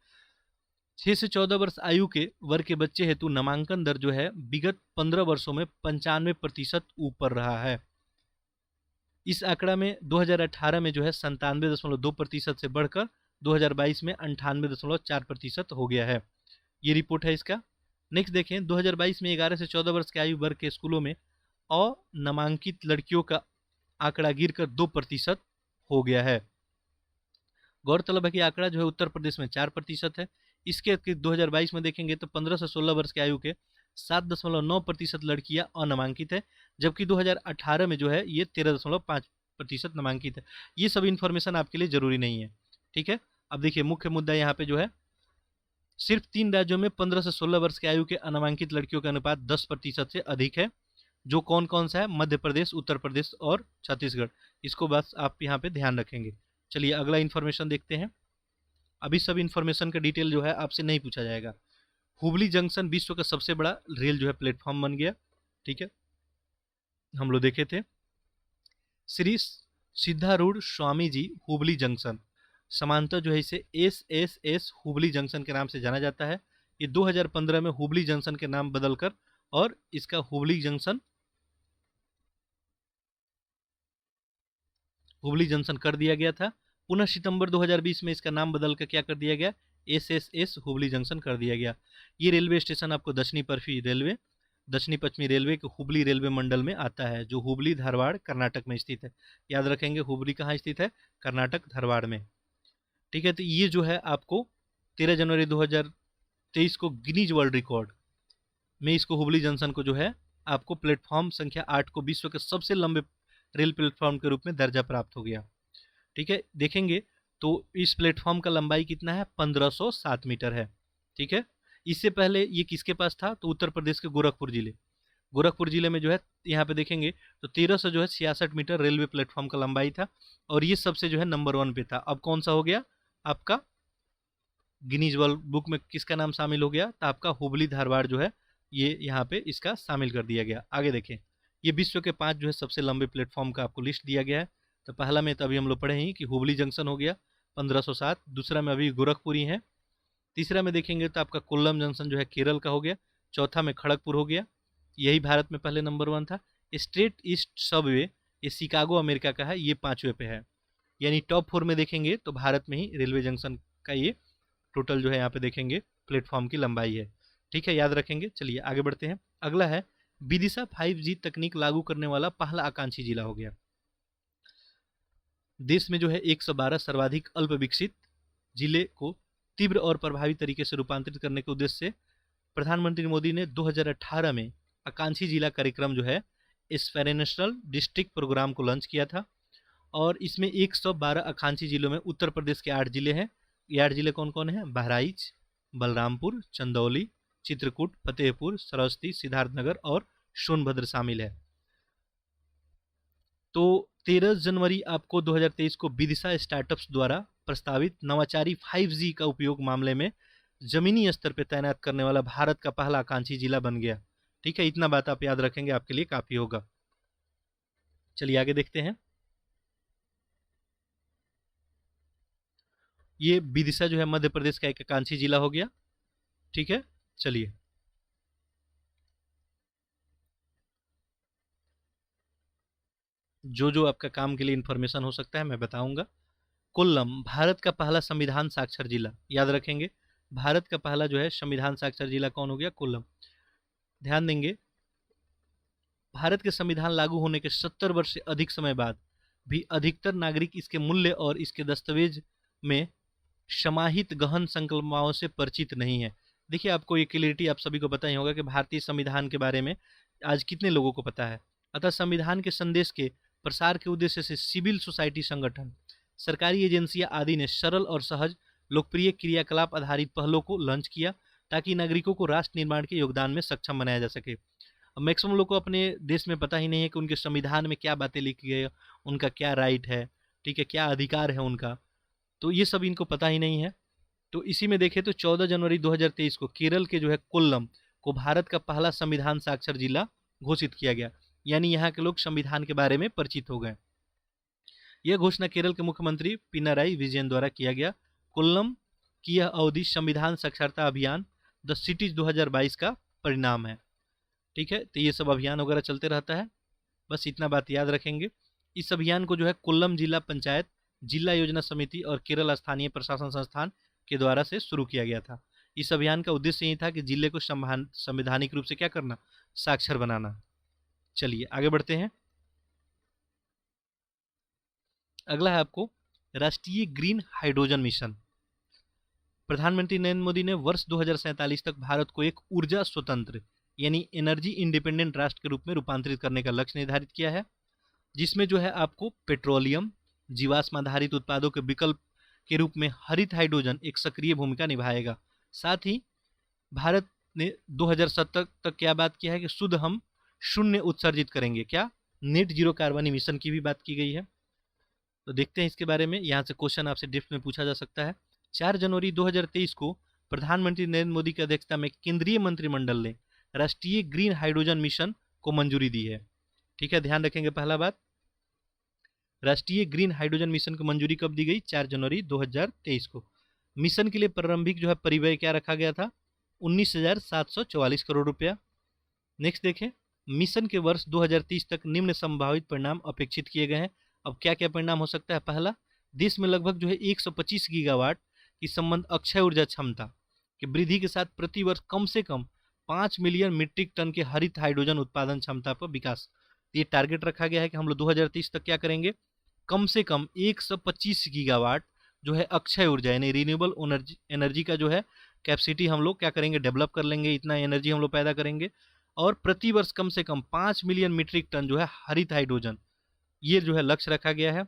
6 से 14 वर्ष आयु के वर्ग के बच्चे हेतु नामांकन दर जो है विगत 15 वर्षों में 95% ऊपर रहा है। इस आंकड़ा में 2018 में जो है 97.2% से बढ़कर 2022 में 98.4% हो गया है। ये रिपोर्ट है इसका। नेक्स्ट देखें, 2022 में 11 से 14 वर्ष के आयु वर्ग के स्कूलों में अनामांकित लड़कियों का आंकड़ा गिरकर 2% हो गया है। गौरतलब है कि आंकड़ा जो है उत्तर प्रदेश में 4% है। इसके 2022 में देखेंगे तो 15 से 16 वर्ष की आयु के 7.9% लड़कियां अनामांकित है, जबकि 2018 में जो है ये 13.5% नामांकित है। ये सब इन्फॉर्मेशन आपके लिए जरूरी नहीं है। ठीक है, अब देखिए मुख्य मुद्दा यहाँ पे जो है सिर्फ 3 राज्यों में 15 से 16 वर्ष की आयु के अनामांकित लड़कियों का अनुपात 10% से अधिक है। जो कौन कौन सा है? मध्य प्रदेश, उत्तर प्रदेश और छत्तीसगढ़। इसको बस आप यहाँ पे ध्यान रखेंगे। चलिए अगला इन्फॉर्मेशन देखते हैं। अभी सब इन्फॉर्मेशन का डिटेल जो है आपसे नहीं पूछा जाएगा। हुबली जंक्शन विश्व का सबसे बड़ा रेल जो है प्लेटफॉर्म बन गया। ठीक है, हम लोग देखे थे। श्री सिद्धारूढ़ स्वामी जी हुबली जंक्शन, समांतर जो है इसे एस हुबली जंक्शन के नाम से जाना जाता है। ये 2015 में हुबली जंक्शन के नाम बदलकर और इसका हुबली जंक्शन कर दिया गया था। पुनः सितंबर 2020 में इसका नाम बदल कर क्या कर दिया गया? एस हुबली जंक्शन कर दिया गया। ये रेलवे स्टेशन आपको दक्षिणी पश्चिमी रेलवे के हुबली रेलवे मंडल में आता है, जो हुबली धारवाड़ कर्नाटक में स्थित है। याद रखेंगे हुबली कहाँ स्थित है? कर्नाटक धारवाड़ में। ठीक है, तो ये जो है आपको 13 जनवरी 2023 को गिनीज वर्ल्ड रिकॉर्ड में इसको हुबली जंक्शन को जो है आपको प्लेटफॉर्म संख्या 8 को विश्व के सबसे लंबे रेल प्लेटफॉर्म के रूप में दर्जा प्राप्त हो गया। ठीक है, देखेंगे तो इस प्लेटफॉर्म का लंबाई कितना है? 1507 मीटर है। ठीक है, इससे पहले ये किसके पास था? तो उत्तर प्रदेश के गोरखपुर जिले में जो है यहाँ पे देखेंगे तो 1366 मीटर रेलवे प्लेटफॉर्म का लंबाई था और ये सबसे जो है नंबर 1 पे था। अब कौन सा हो गया आपका? गिनीज वर्ल्ड बुक में किसका नाम शामिल हो गया? तो आपका हुबली धारवाड़ जो है ये यहाँ पे इसका शामिल कर दिया गया। आगे देखें, ये विश्व के 5 जो है सबसे लंबे प्लेटफॉर्म का आपको लिस्ट दिया गया है। तो पहला में तो अभी हम लोग पढ़े ही कि हुबली जंक्शन हो गया 1507, दूसरा में अभी गोरखपुरी है, तीसरा में देखेंगे तो आपका कोल्लम जंक्शन जो है केरल का हो गया, चौथा में खड़गपुर हो गया, यही भारत में पहले नंबर 1 था। स्ट्रेट ईस्ट सबवे ये शिकागो अमेरिका का है, ये 5वें पे है। यानी टॉप 4 में देखेंगे तो भारत में ही रेलवे जंक्शन का ये टोटल जो है यहाँ पे देखेंगे प्लेटफॉर्म की लंबाई है। ठीक है, याद रखेंगे। चलिए आगे बढ़ते हैं। अगला है विदिशा 5G तकनीक लागू करने वाला पहला आकांक्षी जिला हो गया। देश में जो है 112 सर्वाधिक अल्प विकसित जिले को तीव्र और प्रभावी तरीके से रूपांतरित करने के उद्देश्य से प्रधानमंत्री मोदी ने 2018 में आकांक्षी जिला कार्यक्रम जो है एस्पिरेशनल डिस्ट्रिक्ट प्रोग्राम को लॉन्च किया था और इसमें 112 आकांक्षी जिलों में उत्तर प्रदेश के 8 जिले हैं। ये 8 जिले कौन कौन हैं? बहराइच, बलरामपुर, चंदौली, चित्रकूट, फतेहपुर, सरस्वती, सिद्धार्थनगर और सोनभद्र शामिल है। तो 13 जनवरी आपको 2023 को विदिशा स्टार्टअप्स द्वारा प्रस्तावित नवाचारी 5G का उपयोग मामले में जमीनी स्तर पर तैनात करने वाला भारत का पहला आकांक्षी जिला बन गया। ठीक है, इतना बात आप याद रखेंगे, आपके लिए काफी होगा। चलिए आगे देखते हैं। ये विदिशा जो है मध्य प्रदेश का एक आकांक्षी जिला हो गया। ठीक है, चलिए जो आपका काम के लिए इंफॉर्मेशन हो सकता है मैं बताऊंगा। कोल्लम भारत का पहला संविधान साक्षर जिला, याद रखेंगे भारत का पहला जो है संविधान साक्षर जिला कौन हो गया? कोल्लम। ध्यान देंगे, भारत के संविधान लागू होने के 70 वर्ष से अधिक समय बाद भी अधिकतर नागरिक इसके मूल्य और इसके दस्तावेज में समाहित गहन संकल्पनाओं से परिचित नहीं है। देखिए आपको ये क्लियरिटी आप सभी को पता ही होगा कि भारतीय संविधान के बारे में आज कितने लोगों को पता है। अतः संविधान के संदेश के प्रसार के उद्देश्य से सिविल सोसाइटी संगठन, सरकारी एजेंसियां आदि ने सरल और सहज लोकप्रिय क्रियाकलाप आधारित पहलों को लॉन्च किया ताकि नागरिकों को राष्ट्र निर्माण के योगदान में सक्षम बनाया जा सके। मैक्सिमम लोग को अपने देश में पता ही नहीं है कि उनके संविधान में क्या बातें लिखी गई है, उनका क्या राइट है, ठीक है, क्या अधिकार है उनका, तो ये सब इनको पता ही नहीं है। तो इसी में देखें तो 14 जनवरी 2023 को केरल के जो है कोल्लम को भारत का पहला संविधान साक्षर जिला घोषित किया गया, यानी यहाँ के लोग संविधान के बारे में परिचित हो गए। यह घोषणा केरल के मुख्यमंत्री पिनाराई विजयन द्वारा किया गया। कोल्लम की यह अवधि संविधान साक्षरता अभियान द सिटीज 2022 का परिणाम है। ठीक है, तो ये सब अभियान वगैरह चलते रहता है, बस इतना बात याद रखेंगे। इस अभियान को जो है कोल्लम जिला पंचायत, जिला योजना समिति और केरल स्थानीय प्रशासन संस्थान के द्वारा से शुरू किया गया था। इस अभियान का उद्देश्य ये था कि जिले को संवैधानिक रूप से क्या करना? साक्षर बनाना। चलिए आगे बढ़ते हैं। अगला है आपको राष्ट्रीय ग्रीन हाइड्रोजन मिशन। प्रधानमंत्री नरेंद्र मोदी ने वर्ष 2047 तक भारत को एक ऊर्जा स्वतंत्र यानी एनर्जी इंडिपेंडेंट राष्ट्र के रूप में रूपांतरित करने का लक्ष्य निर्धारित किया है, जिसमें जो है आपको पेट्रोलियम, जीवाश्म आधारित उत्पादों के विकल्प के रूप में हरित हाइड्रोजन एक सक्रिय भूमिका निभाएगा। साथ ही भारत ने 2070 तक क्या बात किया है कि शुद्ध हम शून्य उत्सर्जित करेंगे, क्या नेट जीरो कार्बन इमिशन की भी बात की गई है। तो देखते हैं इसके बारे में, यहाँ से क्वेश्चन आपसे डिप्थ में पूछा जा सकता है। 4 जनवरी 2023 को प्रधानमंत्री नरेंद्र मोदी की अध्यक्षता में केंद्रीय मंत्रिमंडल ने राष्ट्रीय ग्रीन हाइड्रोजन मिशन को मंजूरी दी है। ठीक है, ध्यान रखेंगे पहला बात, राष्ट्रीय ग्रीन हाइड्रोजन मिशन को मंजूरी कब दी गई? 4 जनवरी 2023 को। मिशन के लिए प्रारंभिक जो है परिव्यय क्या रखा गया था? 19,744 करोड़ रुपया। नेक्स्ट देखें, मिशन के वर्ष 2030 तक निम्न संभावित परिणाम अपेक्षित किए गए हैं। अब क्या क्या परिणाम हो सकता है? पहला, देश में लगभग जो है 125 गीगावाट की संबंध अक्षय ऊर्जा क्षमता की वृद्धि के साथ प्रति वर्ष कम से कम 5 मिलियन मीट्रिक टन के हरित हाइड्रोजन उत्पादन क्षमता पर विकास। ये टारगेट रखा गया है कि हम लोग 2030 तक क्या करेंगे? कम से कम 125 गीगावाट जो है अक्षय ऊर्जा यानी रिन्यूएबल एनर्जी का जो है कैपेसिटी हम लोग क्या करेंगे? डेवलप कर लेंगे, इतना एनर्जी हम लोग पैदा करेंगे। और प्रति वर्ष कम से कम 5 मिलियन मीट्रिक टन जो है हरित हाइड्रोजन, ये जो है लक्ष्य रखा गया है।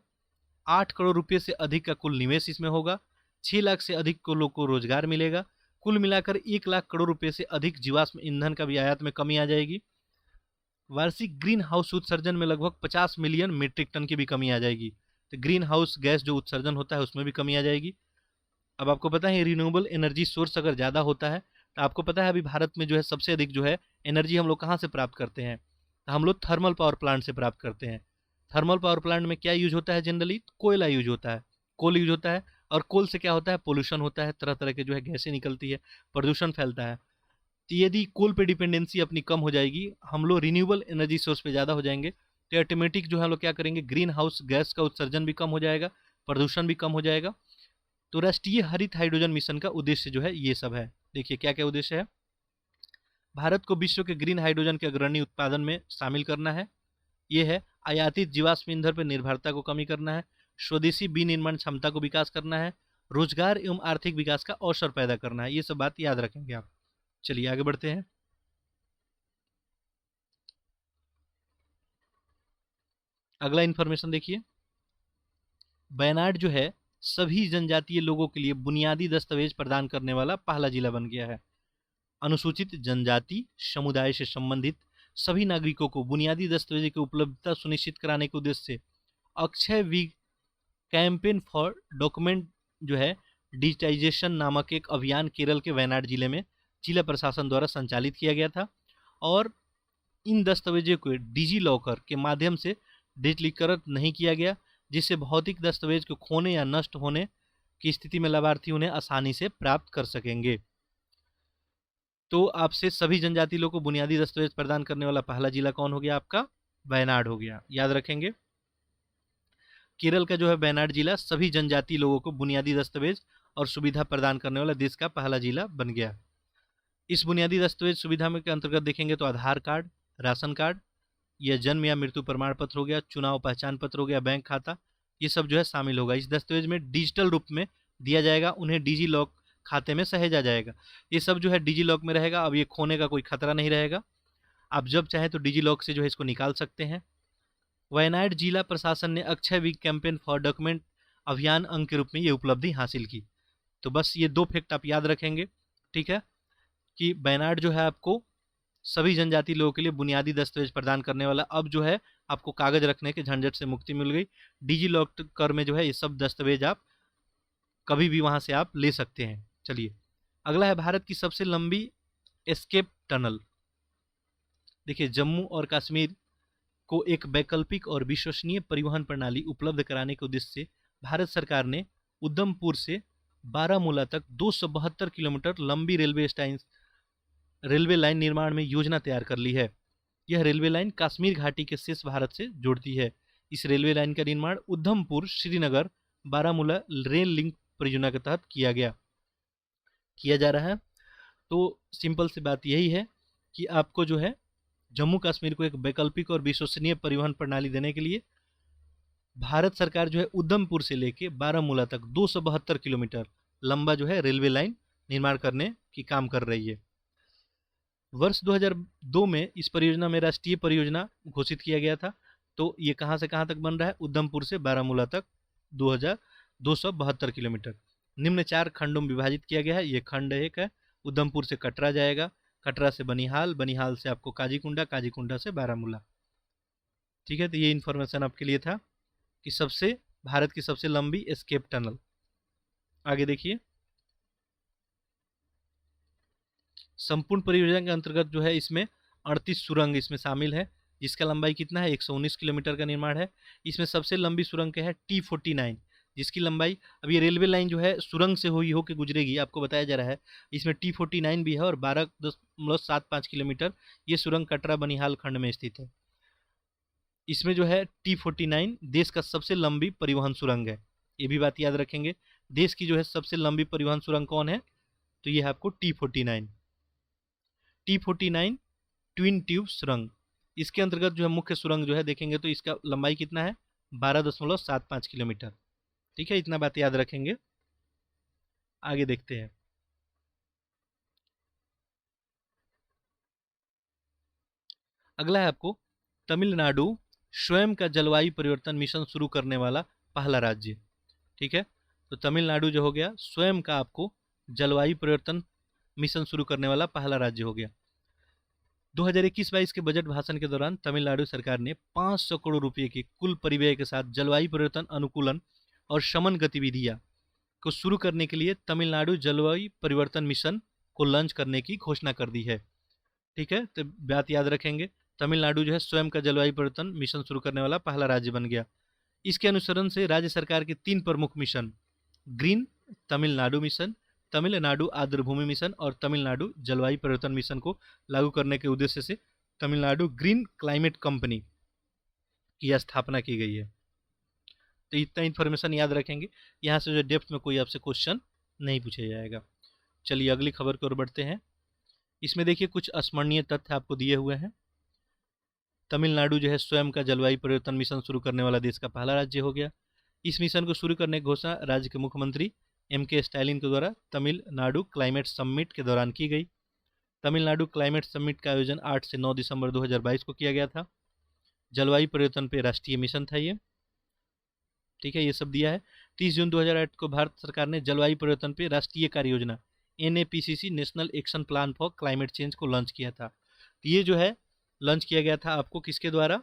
8 करोड़ रुपए से अधिक का कुल निवेश इसमें होगा। 6 लाख से अधिक को लोग को रोजगार मिलेगा। कुल मिलाकर 1 लाख करोड़ रुपए से अधिक जीवाश्म ईंधन का भी आयात में कमी आ जाएगी। वार्षिक ग्रीन हाउस उत्सर्जन में लगभग 50 मिलियन मीट्रिक टन की भी कमी आ जाएगी। तो ग्रीन हाउस गैस जो उत्सर्जन होता है उसमें भी कमी आ जाएगी। अब आपको पता है रिन्यूएबल एनर्जी सोर्स अगर ज़्यादा होता है तो आपको पता है अभी भारत में जो है सबसे अधिक जो है एनर्जी हम लोग कहाँ से प्राप्त करते हैं? तो हम लोग थर्मल पावर प्लांट से प्राप्त करते हैं। थर्मल पावर प्लांट में क्या यूज होता है? जनरली कोयला यूज होता है, कोल यूज होता है। और कोल से क्या होता है? पोल्यूशन होता है, तरह तरह के जो है गैसें निकलती है, प्रदूषण फैलता है। तो यदि कोल पे डिपेंडेंसी अपनी कम हो जाएगी, हम लोग रिन्यूएबल एनर्जी सोर्स पे ज़्यादा हो जाएंगे, तो ऑटोमेटिक जो है हम लोग क्या करेंगे? ग्रीन हाउस गैस का उत्सर्जन भी कम हो जाएगा, प्रदूषण भी कम हो जाएगा। तो राष्ट्रीय हरित हाइड्रोजन मिशन का उद्देश्य जो है ये सब है। देखिए क्या क्या उद्देश्य है। भारत को विश्व के ग्रीन हाइड्रोजन के अग्रणी उत्पादन में शामिल करना है। ये है आयातित जीवाश्म ईंधन पर निर्भरता को कमी करना है, स्वदेशी विनिर्माण क्षमता को विकास करना है, रोजगार एवं आर्थिक विकास का अवसर पैदा करना है। ये सब बात याद रखेंगे आप। चलिए आगे बढ़ते हैं। अगला इंफॉर्मेशन देखिए, वायनाड जो है सभी जनजातीय लोगों के लिए बुनियादी दस्तावेज प्रदान करने वाला पहला जिला बन गया है। अनुसूचित जनजाति समुदाय से संबंधित सभी नागरिकों को बुनियादी दस्तावेज की उपलब्धता सुनिश्चित कराने के उद्देश्य से Akshaya week campaign for document जो है डिजिटाइजेशन नामक एक अभियान केरल के वायनाड जिले में जिला प्रशासन द्वारा संचालित किया गया था। और इन दस्तावेजों को डिजी लॉकर के माध्यम से डिजिटलीकृत नहीं किया गया, जिससे भौतिक दस्तावेज को खोने या नष्ट होने की स्थिति में लाभार्थी उन्हें आसानी से प्राप्त कर सकेंगे। तो आपसे सभी जनजाति लोगों को बुनियादी दस्तावेज प्रदान करने वाला पहला जिला कौन हो गया? आपका वायनाड हो गया, याद रखेंगे। केरल का जो है वायनाड जिला सभी जनजाति लोगों को बुनियादी दस्तावेज और सुविधा प्रदान करने वाला देश का पहला जिला बन गया। इस बुनियादी दस्तावेज सुविधा में के अंतर्गत देखेंगे तो आधार कार्ड, राशन कार्ड, यह जन्म या मृत्यु प्रमाण पत्र हो गया, चुनाव पहचान पत्र हो गया, बैंक खाता, ये सब जो है शामिल होगा। इस दस्तावेज में डिजिटल रूप में दिया जाएगा, उन्हें डिजी लॉक खाते में सहेजा जाएगा। ये सब जो है डिजी लॉक में रहेगा। अब ये खोने का कोई खतरा नहीं रहेगा, आप जब चाहें तो डिजी लॉक से जो है इसको निकाल सकते हैं। वायनाड जिला प्रशासन ने Akshaya week campaign for document अभियान अंग के रूप में ये उपलब्धि हासिल की। तो बस ये 2 फैक्ट आप याद रखेंगे, ठीक है, कि वायनाड जो है आपको सभी जनजाति लोगों के लिए बुनियादी दस्तावेज प्रदान करने वाला। अब जो है आपको कागज रखने के झंझट से मुक्ति मिल गई। डिजी लॉकर में जो है ये सब दस्तावेज आप कभी भी वहां से आप ले सकते हैं। चलिए अगला है भारत की सबसे लंबी एस्केप टनल। देखिए जम्मू और कश्मीर को एक वैकल्पिक और विश्वसनीय परिवहन प्रणाली उपलब्ध कराने के उद्देश्य से भारत सरकार ने उधमपुर से बारामूला तक 272 किलोमीटर लंबी रेलवे लाइन निर्माण में योजना तैयार कर ली है। यह रेलवे लाइन कश्मीर घाटी के शेष भारत से जोड़ती है। इस रेलवे लाइन का निर्माण उधमपुर श्रीनगर बारामूला रेल लिंक परियोजना के तहत किया जा रहा है। तो सिंपल सी बात यही है कि आपको जो है जम्मू कश्मीर को एक वैकल्पिक और विश्वसनीय परिवहन प्रणाली देने के लिए भारत सरकार जो है उधमपुर से लेके बारामूला तक 272 किलोमीटर लंबा जो है रेलवे लाइन निर्माण करने की काम कर रही है। वर्ष 2002 में इस परियोजना में राष्ट्रीय परियोजना घोषित किया गया था। तो ये कहाँ से कहाँ तक बन रहा है? उधमपुर से बारामूला तक 272 किलोमीटर। निम्न 4 खंडों में विभाजित किया गया है। ये खंड 1 है, उधमपुर से कटरा जाएगा, कटरा से बनिहाल, बनिहाल से आपको काजीकुंडा, काजीकुंडा से बारामूला। ठीक है, तो ये इन्फॉर्मेशन आपके लिए था कि भारत की सबसे लंबी एस्केप टनल। आगे देखिए, संपूर्ण परियोजना के अंतर्गत जो है इसमें 38 सुरंग इसमें शामिल है, जिसका लंबाई कितना है, 119 किलोमीटर का निर्माण है। इसमें सबसे लंबी सुरंग क्या है, T49, जिसकी लंबाई, अब ये रेलवे लाइन जो है सुरंग से हुई होकर गुजरेगी, आपको बताया जा रहा है। इसमें T49 भी है और 12.75 किलोमीटर ये सुरंग कटरा बनिहाल खंड में स्थित है। इसमें जो है T49 देश का सबसे लंबी परिवहन सुरंग है, ये भी बात याद रखेंगे। देश की जो है सबसे लंबी परिवहन सुरंग कौन है, तो ये है आपको T49। T49 ट्विन ट्यूब सुरंग, इसके अंतर्गत जो है मुख्य सुरंग जो है देखेंगे तो इसका लंबाई कितना है, 12.75 किलोमीटर। ठीक है, इतना बात याद रखेंगे। आगे देखते हैं, अगला है आपको तमिलनाडु स्वयं का जलवायु परिवर्तन मिशन शुरू करने वाला पहला राज्य। ठीक है, तो तमिलनाडु जो हो गया स्वयं का आपको जलवायु परिवर्तन मिशन शुरू करने वाला पहला राज्य हो गया। 2021-22 के बजट भाषण के दौरान तमिलनाडु सरकार ने 500 करोड़ रुपए के कुल परिव्यय के साथ जलवायु परिवर्तन अनुकूलन और शमन गतिविधियां को शुरू करने के लिए तमिलनाडु जलवायु परिवर्तन मिशन को लॉन्च करने की घोषणा कर दी है। ठीक है, तो बात याद रखेंगे, तमिलनाडु जो है स्वयं का जलवायु परिवर्तन मिशन शुरू करने वाला पहला राज्य बन गया। इसके अनुसरण से राज्य सरकार के 3 प्रमुख mission, green Tamil Nadu mission, Tamil Nadu आर्द्रभूमि मिशन और तमिलनाडु जलवायु परिवर्तन मिशन को लागू करने के उद्देश्य से तमिलनाडु ग्रीन क्लाइमेट कंपनी की स्थापना की गई है। तो इतना इन्फॉर्मेशन याद रखेंगे, यहाँ से जो डेप्थ में कोई आपसे क्वेश्चन नहीं पूछा जाएगा। चलिए अगली खबर की ओर बढ़ते हैं। इसमें देखिए कुछ स्मरणीय तथ्य आपको दिए हुए हैं। तमिलनाडु जो है स्वयं का जलवायु परिवर्तन मिशन शुरू करने वाला देश का पहला राज्य हो गया। इस मिशन को शुरू करने की घोषणा राज्य के मुख्यमंत्री M.K. स्टालिन के द्वारा तमिलनाडु क्लाइमेट समिट के दौरान की गई। तमिलनाडु क्लाइमेट समिट का आयोजन 8 से 9 दिसंबर 2022 को किया गया था। जलवायु परिवर्तन पे राष्ट्रीय मिशन था ये। ठीक है, ये सब दिया है। 30 जून 2008 को भारत सरकार ने जलवायु परिवर्तन पे राष्ट्रीय कार्य योजना NAPCC national action plan for climate change को लॉन्च किया था। तो ये जो है लॉन्च किया गया था आपको किसके द्वारा,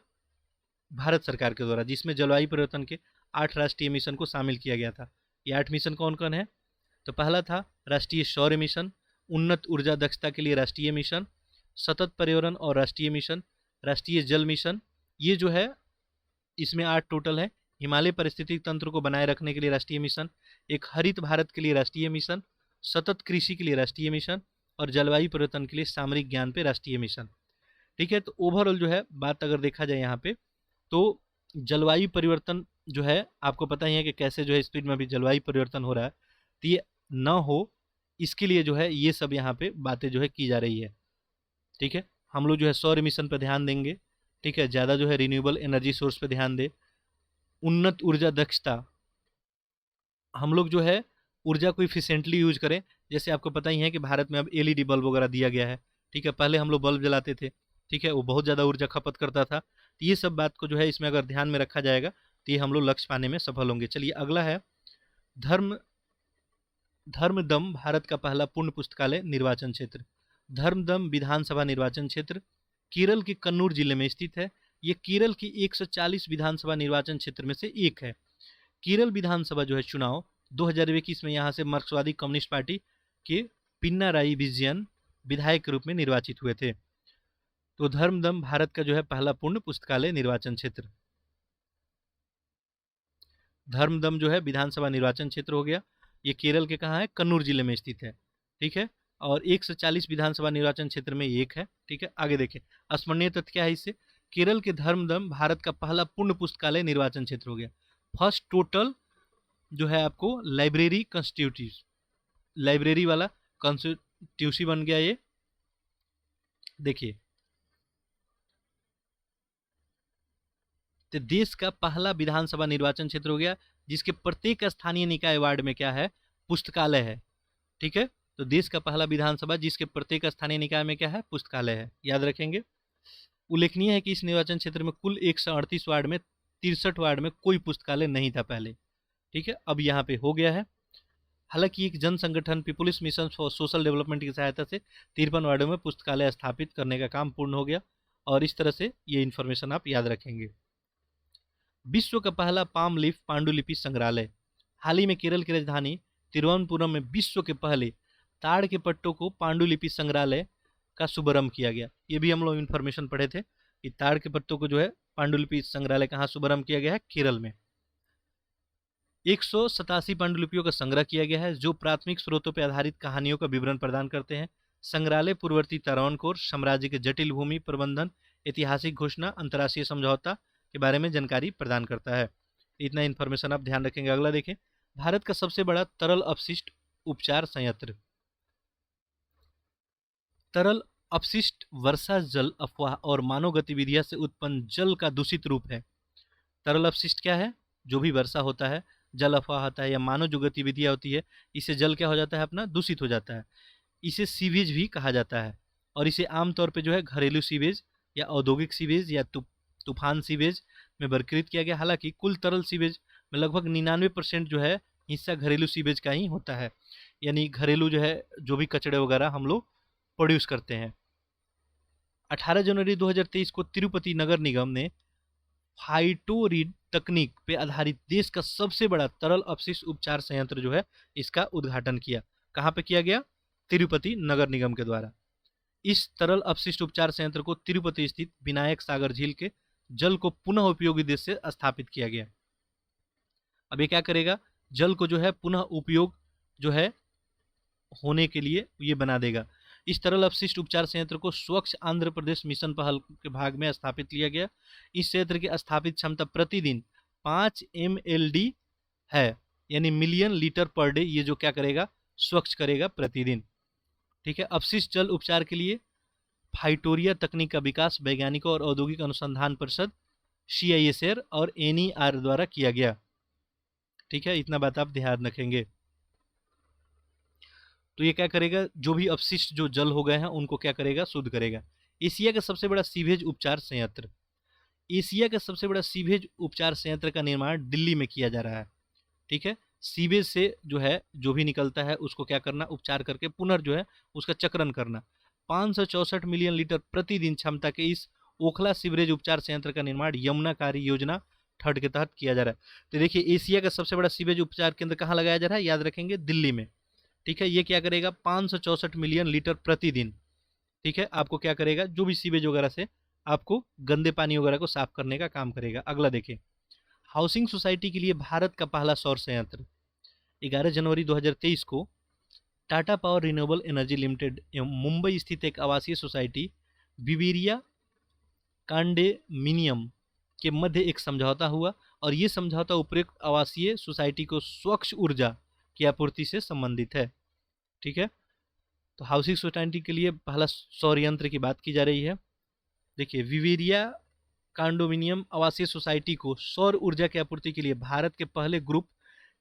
भारत सरकार के द्वारा, जिसमें जलवायु परिवर्तन के 8 राष्ट्रीय मिशन को शामिल किया गया था। ये 8 मिशन कौन कौन है, तो पहला था राष्ट्रीय सौर मिशन, उन्नत ऊर्जा दक्षता के लिए राष्ट्रीय मिशन, सतत पर्यावरण और राष्ट्रीय मिशन, राष्ट्रीय जल मिशन, ये जो है इसमें 8 टोटल है। हिमालय पारिस्थितिक तंत्र को बनाए रखने के लिए राष्ट्रीय मिशन, एक हरित भारत के लिए राष्ट्रीय मिशन, सतत कृषि के लिए राष्ट्रीय मिशन और जलवायु परिवर्तन के लिए सामरिक ज्ञान पे राष्ट्रीय मिशन। ठीक है, तो ओवरऑल जो है बात अगर देखा जाए यहाँ पे, तो जलवायु परिवर्तन जो है आपको पता ही है कि कैसे जो है स्पीड में अभी जलवायु परिवर्तन हो रहा है, तो ये ना हो इसके लिए जो है ये सब यहाँ पे बातें जो है की जा रही है। ठीक है, हम लोग जो है सौर मिशन पर ध्यान देंगे। ठीक है, ज़्यादा जो है रिन्यूएबल एनर्जी सोर्स पे ध्यान दे। उन्नत ऊर्जा दक्षता, हम लोग जो है ऊर्जा को इफिशिएंटली यूज करें। जैसे आपको पता ही है कि भारत में अब LED बल्ब वगैरह दिया गया है। ठीक है, पहले हम लोग बल्ब जलाते थे, ठीक है, वो बहुत ज़्यादा ऊर्जा खपत करता था। तो ये सब बात को जो है इसमें अगर ध्यान में रखा जाएगा तो ये हम लोग लक्ष्य पाने में सफल होंगे। चलिए अगला है धर्मदम भारत का पहला पूर्ण पुस्तकालय निर्वाचन क्षेत्र। धर्मदम विधानसभा निर्वाचन क्षेत्र केरल के कन्नूर जिले में स्थित है। ये केरल की 140 विधानसभा निर्वाचन क्षेत्र में से एक है। केरल विधानसभा जो है चुनाव 2021 में यहाँ से मार्क्सवादी कम्युनिस्ट पार्टी के पिन्नाराई विजयन विधायक के रूप में निर्वाचित हुए थे। तो धर्मदम भारत का जो है पहला पूर्ण पुस्तकालय निर्वाचन क्षेत्र। धर्मदम जो है विधानसभा निर्वाचन क्षेत्र हो गया, ये केरल के कहाँ है, कन्नूर जिले में स्थित है। ठीक है, और 140 विधानसभा निर्वाचन क्षेत्र में एक है। ठीक है, आगे देखें स्मरणीय तथ्य क्या है इससे, केरल के धर्मदम भारत का पहला पूर्ण पुस्तकालय निर्वाचन क्षेत्र हो गया। फर्स्ट टोटल जो है आपको लाइब्रेरी वाला कॉन्स्टिट्यूंसी बन गया ये। देखिए, तो देश का पहला विधानसभा निर्वाचन क्षेत्र हो गया जिसके प्रत्येक स्थानीय निकाय वार्ड में क्या है, पुस्तकालय है। ठीक है, तो देश का पहला विधानसभा जिसके प्रत्येक स्थानीय निकाय में क्या है, पुस्तकालय है, याद रखेंगे। उल्लेखनीय है कि इस निर्वाचन क्षेत्र में कुल 138 वार्ड में 63 वार्ड में कोई पुस्तकालय नहीं था पहले। ठीक है, अब यहाँ पे हो गया है। हालांकि एक जन संगठन people's mission for social development की सहायता से 53 वार्डों में पुस्तकालय स्थापित करने का काम पूर्ण हो गया। और इस तरह से ये इन्फॉर्मेशन आप याद रखेंगे। विश्व का पहला पाम लीफ पांडुलिपि संग्रहालय। हाल ही में केरल की राजधानी तिरुवनंतपुरम में विश्व के पहले ताड़ के पट्टों को पांडुलिपि संग्रहालय का शुभारंभ किया गया। ये भी हम लोग इन्फॉर्मेशन पढ़े थे कि ताड़ के पत्तों को जो है पांडुलिपि संग्रहालय कहाँ शुभारंभ किया गया है, केरल में। 187 पांडुलिपियों का संग्रह किया गया है जो प्राथमिक स्रोतों पर आधारित कहानियों का विवरण प्रदान करते हैं। संग्रहालय पूर्ववर्ती त्रावणकोर साम्राज्य के जटिल भूमि प्रबंधन, ऐतिहासिक घोषणा, अंतर्राष्ट्रीय समझौता के बारे में जानकारी प्रदान करता है। इतना इन्फॉर्मेशन आप ध्यान रखेंगे। अगला देखें, भारत का सबसे बड़ा तरल अपशिष्ट उपचार संयंत्र। तरल अपशिष्ट वर्षा जल, अफवाह और मानव गतिविधियों से उत्पन्न जल का दूषित रूप है। तरल अपशिष्ट क्या है? जो भी वर्षा होता है, जल अफवाह होता है या मानव जो गतिविधियां होती है, इससे जल क्या हो जाता है अपना, दूषित हो जाता है। इसे सीवेज भी कहा जाता है और इसे आमतौर पे जो है घरेलू सीवेज या औद्योगिक सीवेज या तूफान सीवेज में वर्गीकृत किया गया। हालांकि कुल तरल सीवेज में लगभग 99% जो है हिस्सा घरेलू सीवेज का ही होता है, यानी घरेलू जो है जो भी कचड़े वगैरह हम लोग प्रोड्यूस करते हैं। 18 जनवरी 2023 को तिरुपति नगर निगम ने फाइटोरिड तकनीक पे आधारित देश का सबसे बड़ा तरल अपशिष्ट उपचार संयंत्र जो है इसका उद्घाटन किया। कहाँ पे किया गया? तिरुपति नगर निगम के द्वारा। इस तरल अपशिष्ट उपचार संयंत्र को तिरुपति स्थित विनायक सागर झील के जल को पुनः उपयोगी उद्देश्य से स्थापित किया गया। अब ये क्या करेगा? जल को जो है पुनः उपयोग जो है होने के लिए ये बना देगा। इस तरल अपशिष्ट उपचार संयंत्र को स्वच्छ आंध्र प्रदेश मिशन पहल के भाग में स्थापित किया गया। इस संयंत्र की स्थापित क्षमता प्रतिदिन 5 mld है, यानी मिलियन लीटर पर डे। ये जो क्या करेगा? स्वच्छ करेगा प्रतिदिन। ठीक है। अपशिष्ट जल उपचार के लिए फाइटोरिया तकनीक का विकास वैज्ञानिकों और औद्योगिक अनुसंधान परिषद CISR और NER द्वारा किया गया। ठीक है, इतना बात आप ध्यान रखेंगे। तो ये क्या करेगा? जो भी अपशिष्ट जो जल हो गए हैं उनको क्या करेगा? शुद्ध करेगा। एशिया का सबसे बड़ा सीवेज उपचार संयंत्र। एशिया का सबसे बड़ा सीवेज उपचार संयंत्र का निर्माण दिल्ली में किया जा रहा है। ठीक है। सीवेज से जो है जो भी निकलता है उसको क्या करना? उपचार करके पुनः जो है उसका चक्रण करना। 564 मिलियन लीटर प्रतिदिन क्षमता के इस ओखला सीवरेज उपचार संयंत्र का निर्माण यमुना कार्य योजना थर्ड के तहत किया जा रहा है। तो देखिए, एशिया का सबसे बड़ा सीवेज उपचार केंद्र कहाँ लगाया जा रहा है? याद रखेंगे, दिल्ली में। ठीक है। ये क्या करेगा? 564 मिलियन लीटर प्रतिदिन। ठीक है। आपको क्या करेगा? जो भी सीवेज वगैरह से आपको गंदे पानी वगैरह को साफ करने का काम करेगा। अगला देखिए, हाउसिंग सोसाइटी के लिए भारत का पहला सौर संयंत्र। 11 जनवरी 2023 को Tata power renewable energy limited एवं मुंबई स्थित एक आवासीय सोसाइटी विविरिया कांडोमिनियम के मध्य एक समझौता हुआ और ये समझौता उपयुक्त आवासीय सोसाइटी को स्वच्छ ऊर्जा की आपूर्ति से संबंधित है। ठीक है। तो हाउसिंग सोसाइटी के लिए पहला सौर यंत्र की बात की जा रही है। देखिए, विविरिया कांडोमिनियम आवासीय सोसाइटी को सौर ऊर्जा की आपूर्ति के लिए भारत के पहले ग्रुप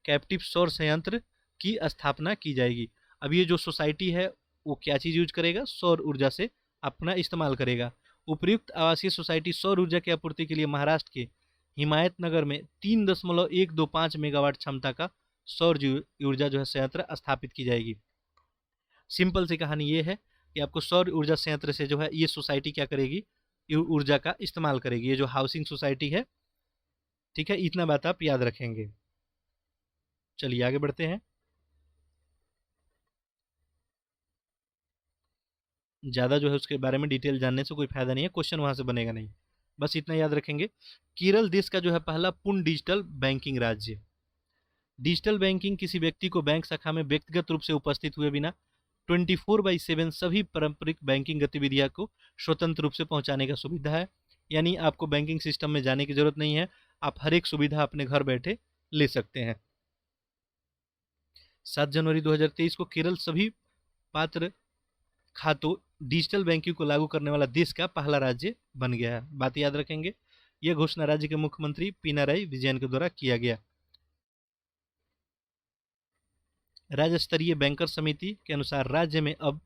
कैप्टिव सौर संयंत्र की स्थापना की जाएगी। अब ये जो सोसाइटी है वो क्या चीज़ यूज करेगा? सौर ऊर्जा से अपना इस्तेमाल करेगा। उपयुक्त आवासीय सोसाइटी सौर ऊर्जा की आपूर्ति के लिए महाराष्ट्र के हिमायतनगर में 3.125 मेगावाट क्षमता का सौर ऊर्जा जो है संयंत्र स्थापित की जाएगी। सिंपल सी कहानी ये है कि आपको सौर ऊर्जा संयंत्र से जो है ये सोसाइटी क्या करेगी? ऊर्जा का इस्तेमाल करेगी, ये जो हाउसिंग सोसाइटी है। ठीक है, इतना बात आप याद रखेंगे। चलिए आगे बढ़ते हैं। ज़्यादा जो है उसके बारे में डिटेल जानने से कोई फायदा नहीं है, क्वेश्चन वहाँ से बनेगा नहीं। बस इतना याद रखेंगे। केरल देश का जो है पहला पूर्ण डिजिटल बैंकिंग राज्य। डिजिटल बैंकिंग किसी व्यक्ति को बैंक शाखा में व्यक्तिगत रूप से उपस्थित हुए बिना 24/7 सभी पारंपरिक बैंकिंग गतिविधियों को स्वतंत्र रूप से पहुंचाने का सुविधा है। यानी आपको बैंकिंग सिस्टम में जाने की जरूरत नहीं है, आप हर एक सुविधा अपने घर बैठे ले सकते हैं। 7 जनवरी 2023 को केरल सभी पात्र खातों डिजिटल बैंकिंग को लागू करने वाला देश का पहला राज्य बन गया है। बात याद रखेंगे। यह घोषणा राज्य के मुख्यमंत्री पिनाराई विजयन के द्वारा किया गया। राज्य स्तरीय बैंकर समिति के अनुसार राज्य में अब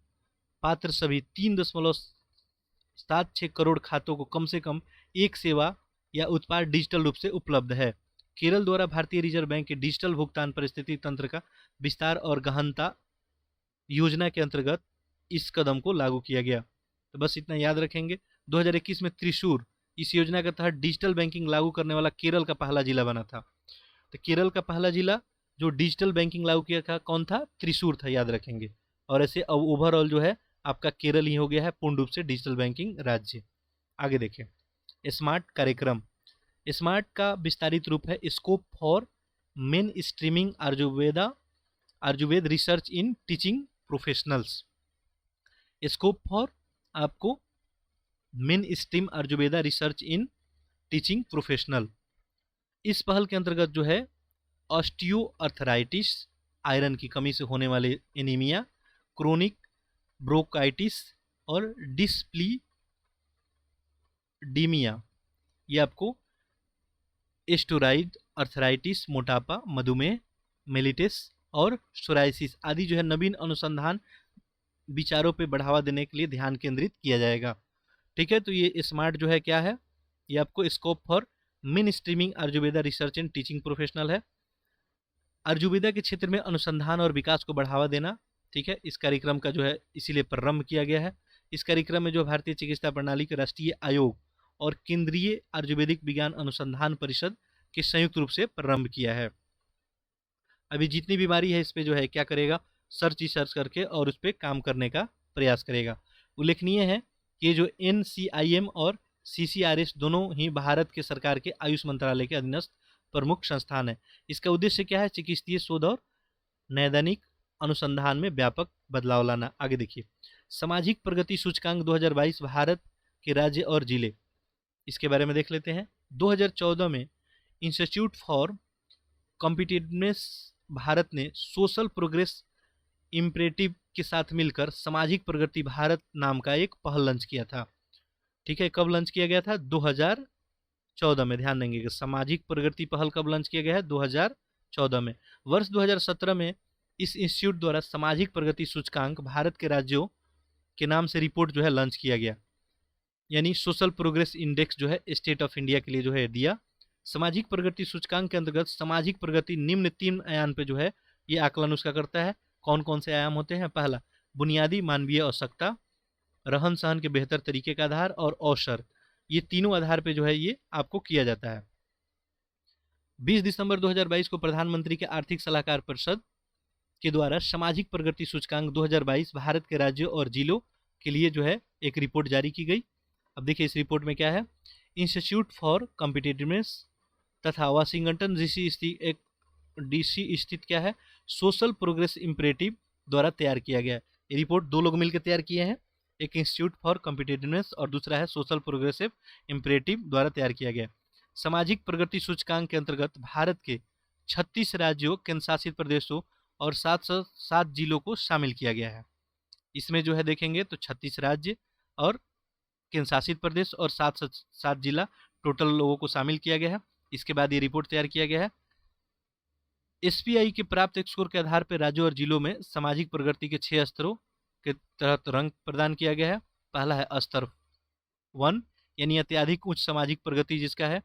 पात्र सभी 3.76 करोड़ खातों को कम से कम एक सेवा या उत्पाद डिजिटल रूप से उपलब्ध है। केरल द्वारा भारतीय रिजर्व बैंक के डिजिटल भुगतान परिस्थिति तंत्र का विस्तार और गहनता योजना के अंतर्गत इस कदम को लागू किया गया। तो बस इतना याद रखेंगे। 2021 में त्रिशूर इस योजना के तहत डिजिटल बैंकिंग लागू करने वाला केरल का पहला जिला बना था। तो केरल का पहला जिला जो डिजिटल बैंकिंग लागू किया था कौन था? त्रिशूर था, याद रखेंगे। और ऐसे अब ओवरऑल जो है आपका केरल ही हो गया है पूर्ण रूप से डिजिटल बैंकिंग राज्य। आगे देखें, स्मार्ट कार्यक्रम। स्मार्ट का विस्तारित रूप है scope for main streaming Ayurveda research in teaching professionals. Scope for आपको main stream Ayurveda research in teaching professional. इस पहल के अंतर्गत जो है ऑस्टियोआर्थराइटिस, आयरन की कमी से होने वाले एनीमिया, क्रोनिक ब्रोंकाइटिस और डिस्प्लीडीमिया, ये आपको एस्टोराइड अर्थराइटिस, मोटापा, मधुमेह, मेलिटस और सोराइसिस आदि जो है नवीन अनुसंधान विचारों पे बढ़ावा देने के लिए ध्यान केंद्रित किया जाएगा। ठीक है, तो ये स्मार्ट जो है क्या है? ये आपको scope for main streaming Ayurveda research and teaching professional है। आयुर्वेदा के क्षेत्र में अनुसंधान और विकास को बढ़ावा देना। ठीक है, इस कार्यक्रम का जो है इसीलिए प्रारंभ किया गया है। इस कार्यक्रम में जो भारतीय चिकित्सा प्रणाली के राष्ट्रीय आयोग और केंद्रीय आयुर्वेदिक विज्ञान अनुसंधान परिषद के संयुक्त रूप से प्रारंभ किया है। अभी जितनी बीमारी है इस पे जो है क्या करेगा? सर्च करके और उस पर काम करने का प्रयास करेगा। उल्लेखनीय है कि ये जो NCIM और CCRS दोनों ही भारत के सरकार के आयुष मंत्रालय के अधीनस्थ प्रमुख संस्थान है। इसका उद्देश्य क्या है? चिकित्सीय शोध और नैदानिक अनुसंधान में व्यापक बदलाव लाना। आगे देखिए, सामाजिक प्रगति सूचकांक 2022 भारत के राज्य और जिले, इसके बारे में देख लेते हैं। 2014 में इंस्टीट्यूट फॉर कॉम्पिटिटिवनेस भारत ने सोशल प्रोग्रेस इम्परेटिव के साथ मिलकर सामाजिक प्रगति भारत नाम का एक पहल लॉन्च किया था। ठीक है, कब लॉन्च किया गया था? 2014 में। ध्यान देंगे कि सामाजिक प्रगति पहल कब लॉन्च किया गया है? 2014 में। वर्ष 2017 में इस इंस्टीट्यूट द्वारा सामाजिक प्रगति सूचकांक भारत के राज्यों के नाम से रिपोर्ट जो है लॉन्च किया गया, यानी सोशल प्रोग्रेस इंडेक्स जो है स्टेट ऑफ इंडिया के लिए जो है दिया। सामाजिक प्रगति सूचकांक के अंतर्गत सामाजिक प्रगति निम्न 3 आयाम पे जो है ये आकलन उसका करता है। कौन कौन से आयाम होते हैं? पहला, बुनियादी मानवीय आवश्यकता, रहन सहन के बेहतर तरीके का आधार और अवसर, ये तीनों आधार पे जो है ये आपको किया जाता है। 20 दिसंबर 2022 को प्रधानमंत्री के आर्थिक सलाहकार परिषद के द्वारा सामाजिक प्रगति सूचकांक 2022 भारत के राज्यों और जिलों के लिए जो है एक रिपोर्ट जारी की गई। अब देखिए इस रिपोर्ट में क्या है? इंस्टीट्यूट फॉर कॉम्पिटिटिवनेस तथा वाशिंगटन DC स्थित क्या है? सोशल प्रोग्रेस इम्परेटिव द्वारा तैयार किया गया है। ये रिपोर्ट 2 लोग मिलकर तैयार किए हैं, एक इंस्टीट्यूट फॉर कॉम्पिटिटिवनेस और दूसरा है सोशल प्रोग्रेसिव इम्परेटिव द्वारा तैयार किया गया। सामाजिक प्रगति सूचकांक के अंतर्गत भारत के 36 राज्यों, केंद्र शासित प्रदेशों और 707 जिलों को शामिल किया गया है। इसमें जो है देखेंगे तो 36 राज्य और केंद्र शासित प्रदेश और 707 जिला टोटल लोगों को शामिल किया गया है। इसके बाद ये रिपोर्ट तैयार किया गया है। SPI के प्राप्त स्कोर के आधार पर राज्यों और जिलों में सामाजिक प्रगति के 6 स्तरों के तहत रंग प्रदान किया गया है। पहला है स्तर 1, यानी अत्यधिक उच्च सामाजिक प्रगति जिसका है,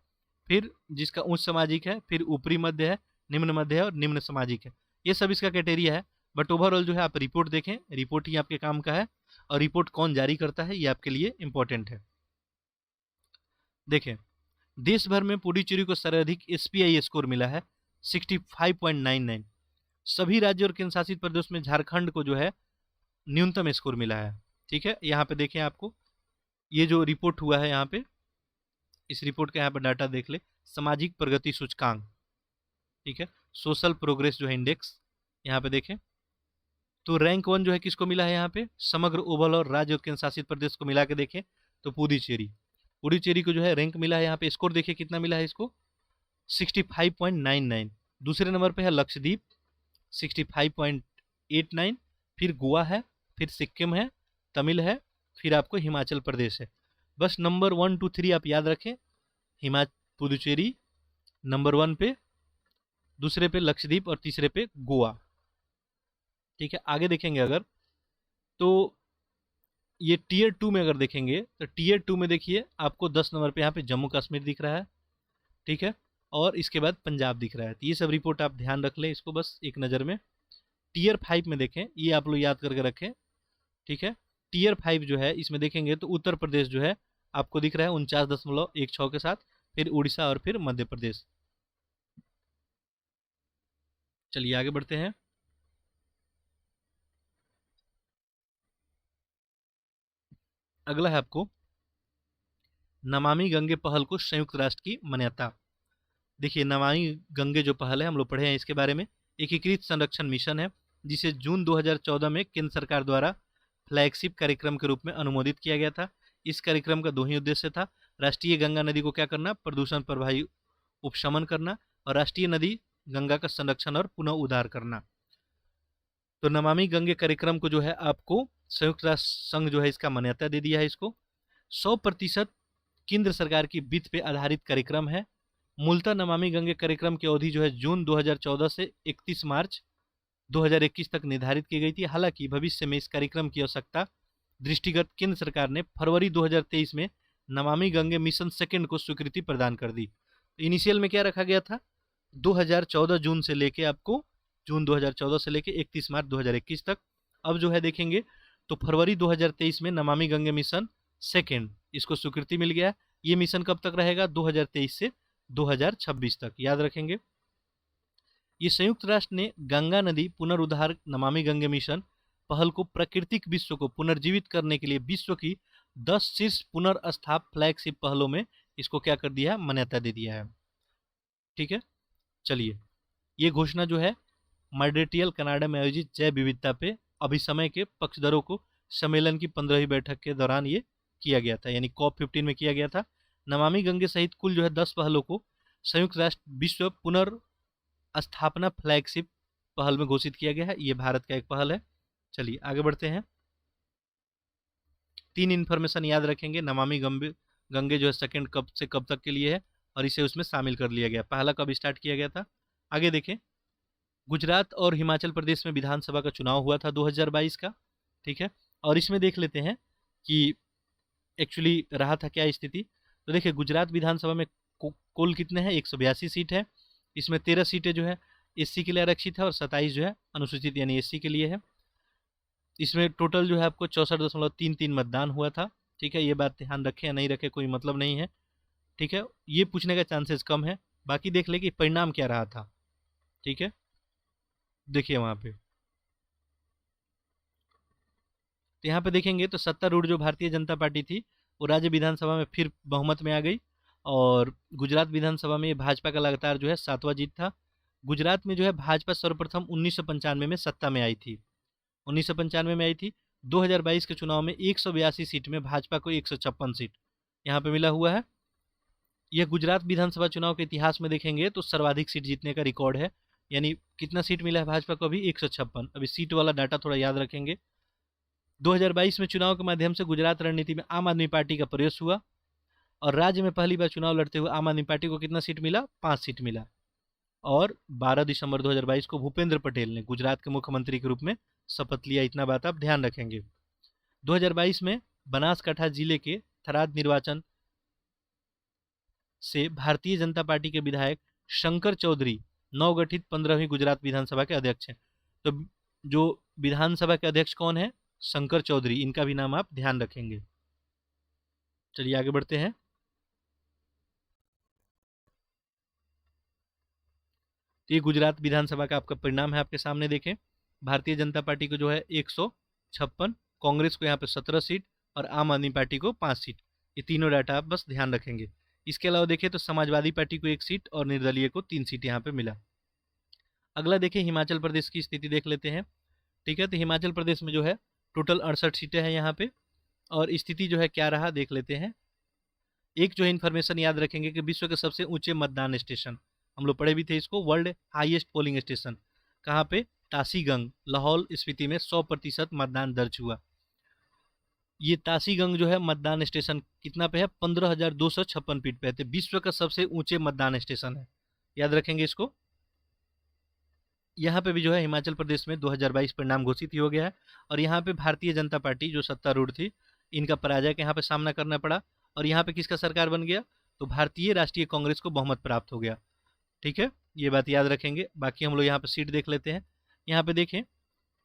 फिर जिसका उच्च सामाजिक है, फिर ऊपरी मध्य है, निम्न मध्य है और निम्न सामाजिक है। ये सब इसका क्राइटेरिया है। बट ओवरऑल जो है आप रिपोर्ट देखें, रिपोर्ट ही आपके काम का है और रिपोर्ट कौन जारी करता है ये आपके लिए इंपॉर्टेंट है। देखें, देश भर में पुडुचेरी को सर्वाधिक SPI स्कोर मिला है 65.99। सभी राज्यों और केंद्र शासित प्रदेश में झारखंड को जो है न्यूनतम स्कोर मिला है। ठीक है, यहाँ पे देखें आपको ये जो रिपोर्ट हुआ है, यहाँ पे इस रिपोर्ट का यहाँ पर डाटा देख ले, सामाजिक प्रगति सूचकांक। ठीक है, सोशल प्रोग्रेस जो है इंडेक्स, यहाँ पे देखें तो रैंक 1 जो है किसको मिला है? यहाँ पे समग्र ओवरऑल और राज्य और केंद्र शासित प्रदेश को मिला के देखें तो पुडुचेरी को जो है रैंक मिला है। यहाँ पे स्कोर देखिए कितना मिला है इसको, 65.99। दूसरे नंबर पे है लक्षद्वीप 65.89, फिर गोवा है, फिर सिक्किम है, तमिल है, फिर आपको हिमाचल प्रदेश है। बस नंबर 1, 2, 3 आप याद रखें। पुडुचेरी नंबर 1 पे, दूसरे पे लक्षद्वीप और तीसरे पे गोवा। ठीक है, आगे देखेंगे अगर तो ये टीयर 2 में अगर देखेंगे तो टीयर 2 में देखिए आपको 10 नंबर पे यहाँ पे जम्मू कश्मीर दिख रहा है। ठीक है, और इसके बाद पंजाब दिख रहा है। तो ये सब रिपोर्ट आप ध्यान रख लें, इसको बस एक नज़र में। टीयर 5 में देखें, ये आप लोग याद करके रखें, ठीक है। टीयर 5 जो है इसमें देखेंगे तो उत्तर प्रदेश जो है आपको दिख रहा है 49.16 के साथ, फिर उड़ीसा और फिर मध्य प्रदेश। चलिए आगे बढ़ते हैं। अगला है आपको नमामि गंगे पहल को संयुक्त राष्ट्र की मान्यता। देखिए, नमामि गंगे जो पहल है हम लोग पढ़े हैं इसके बारे में, एकीकृत संरक्षण मिशन है जिसे जून 2014 में केंद्र सरकार द्वारा फ्लैगशिप कार्यक्रम के रूप में अनुमोदित किया गया था। इस कार्यक्रम का 2 ही उद्देश्य था, राष्ट्रीय गंगा नदी को क्या करना, प्रदूषण प्रभावी उपशमन करना, और राष्ट्रीय नदी गंगा का संरक्षण और पुनः उद्धार करना। तो नमामि गंगे कार्यक्रम को जो है आपको संयुक्त राष्ट्र संघ जो है इसका मान्यता दे दिया है। इसको 100% केंद्र सरकार की वित्त पे आधारित कार्यक्रम है। मूलतः नमामि गंगे कार्यक्रम की अवधि जो है जून 2014 से 31 मार्च 2021 तक निर्धारित की गई थी। हालांकि भविष्य में इस कार्यक्रम की आवश्यकता दृष्टिगत केंद्र सरकार ने फरवरी 2023 में नमामि गंगे मिशन सेकेंड को स्वीकृति प्रदान कर दी। इनिशियल में क्या रखा गया था, 2014 जून से लेके आपको जून 2014 से लेके 31 मार्च 2021 तक। अब जो है देखेंगे तो फरवरी 2023 में नमामि गंगे मिशन सेकेंड इसको स्वीकृति मिल गया। ये मिशन कब तक रहेगा, 2023 से 2026 तक, याद रखेंगे। ये संयुक्त राष्ट्र ने गंगा नदी पुनरुद्धार नमामि गंगे मिशन पहल को प्राकृतिक विश्व को पुनर्जीवित करने के लिए विश्व की 10 शीर्ष पुनर्स्थाप फ्लैगशिप पहलों में इसको क्या कर दिया है, मान्यता दे दिया है। ठीक है, चलिए ये घोषणा जो है मॉन्ट्रियल कनाडा में आयोजित जैव विविधता पे अभिसमय के पक्षधरों को सम्मेलन की 15वीं बैठक के दौरान ये किया गया था, यानी COP15 में किया गया था। नमामि गंगे सहित कुल जो है 10 पहलों को संयुक्त राष्ट्र विश्व पुनर्स्थापना फ्लैगशिप पहल में घोषित किया गया है। ये भारत का एक पहल है। चलिए आगे बढ़ते हैं। 3 इन्फॉर्मेशन याद रखेंगे। नमामि गंगे जो है सेकेंड कब से कब तक के लिए है और इसे उसमें शामिल कर लिया गया। पहला कब स्टार्ट किया गया था, आगे देखें। गुजरात और हिमाचल प्रदेश में विधानसभा का चुनाव हुआ था 2022 का, ठीक है। और इसमें देख लेते हैं कि एक्चुअली रहा था क्या स्थिति। तो देखिए, गुजरात विधानसभा में कुल कितने हैं, 182 सीट है। इसमें 13 सीटें जो है SC के लिए आरक्षित है और 27 जो है अनुसूचित यानी SC के लिए है। इसमें टोटल जो है आपको 64.33 मतदान हुआ था, ठीक है। ये बात ध्यान रखें या नहीं रखें कोई मतलब नहीं है, ठीक है। ये पूछने का चांसेस कम है। बाकी देख ले कि परिणाम क्या रहा था, ठीक है। देखिए वहाँ पे, तो यहाँ पे देखेंगे तो सत्तारूढ़ जो भारतीय जनता पार्टी थी वो राज्य विधानसभा में फिर बहुमत में आ गई और गुजरात विधानसभा में ये भाजपा का लगातार जो है 7वां जीत था। गुजरात में जो है भाजपा सर्वप्रथम 1995 में सत्ता में आई थी, 1995 में आई थी। 2022 के चुनाव में 182 सीट में भाजपा को 156 सीट यहाँ पे मिला हुआ है। यह गुजरात विधानसभा चुनाव के इतिहास में देखेंगे तो सर्वाधिक सीट जीतने का रिकॉर्ड है, यानी कितना सीट मिला है भाजपा को, अभी 156। अभी सीट वाला डाटा थोड़ा याद रखेंगे। 2022 में चुनाव के माध्यम से गुजरात रणनीति में आम आदमी पार्टी का प्रवेश हुआ और राज्य में पहली बार चुनाव लड़ते हुए आम आदमी पार्टी को कितना सीट मिला, 5 सीट मिला। और 12 दिसंबर 2022 को भूपेंद्र पटेल ने गुजरात के मुख्यमंत्री के रूप में शपथ लिया। इतना बात आप ध्यान रखेंगे। 2022 में बनासकांठा जिले के थराद निर्वाचन से भारतीय जनता पार्टी के विधायक शंकर चौधरी नवगठित 15वीं गुजरात विधानसभा के अध्यक्ष हैं। तो जो विधानसभा के अध्यक्ष कौन है, शंकर चौधरी, इनका भी नाम आप ध्यान रखेंगे। चलिए आगे बढ़ते हैं। तो ये गुजरात विधानसभा का आपका परिणाम है, आपके सामने देखें। भारतीय जनता पार्टी को जो है 156, कांग्रेस को यहाँ पे 17 सीट और आम आदमी पार्टी को 5 सीट। ये तीनों डाटा आप बस ध्यान रखेंगे। इसके अलावा देखिए तो समाजवादी पार्टी को 1 सीट और निर्दलीय को 3 सीट यहाँ पे मिला। अगला देखिए हिमाचल प्रदेश की स्थिति देख लेते हैं, ठीक है। तो हिमाचल प्रदेश में जो है टोटल 68 सीटें हैं यहाँ पे और स्थिति जो है क्या रहा देख लेते हैं। एक जो है इन्फॉर्मेशन याद रखेंगे कि विश्व के सबसे ऊंचे मतदान स्टेशन, हम लोग पढ़े भी थे इसको, वर्ल्ड हाईएस्ट पोलिंग स्टेशन कहाँ पे, तासीगंग, लाहौल स्पीति में 100% मतदान दर्ज हुआ। ये तासीगंग जो है मतदान स्टेशन कितना पे है, 15,256 फीट पे है। तो विश्व का सबसे ऊंचे मतदान स्टेशन है, याद रखेंगे इसको। यहाँ पे भी जो है हिमाचल प्रदेश में 2022 परिणाम घोषित ही हो गया है और यहाँ पे भारतीय जनता पार्टी जो सत्तारूढ़ थी इनका पराजय का यहाँ पे सामना करना पड़ा और यहाँ पे किसका सरकार बन गया, तो भारतीय राष्ट्रीय कांग्रेस को बहुमत प्राप्त हो गया। ठीक है, ये बात याद रखेंगे। बाकी हम लोग यहाँ पे सीट देख लेते हैं। यहाँ पे देखें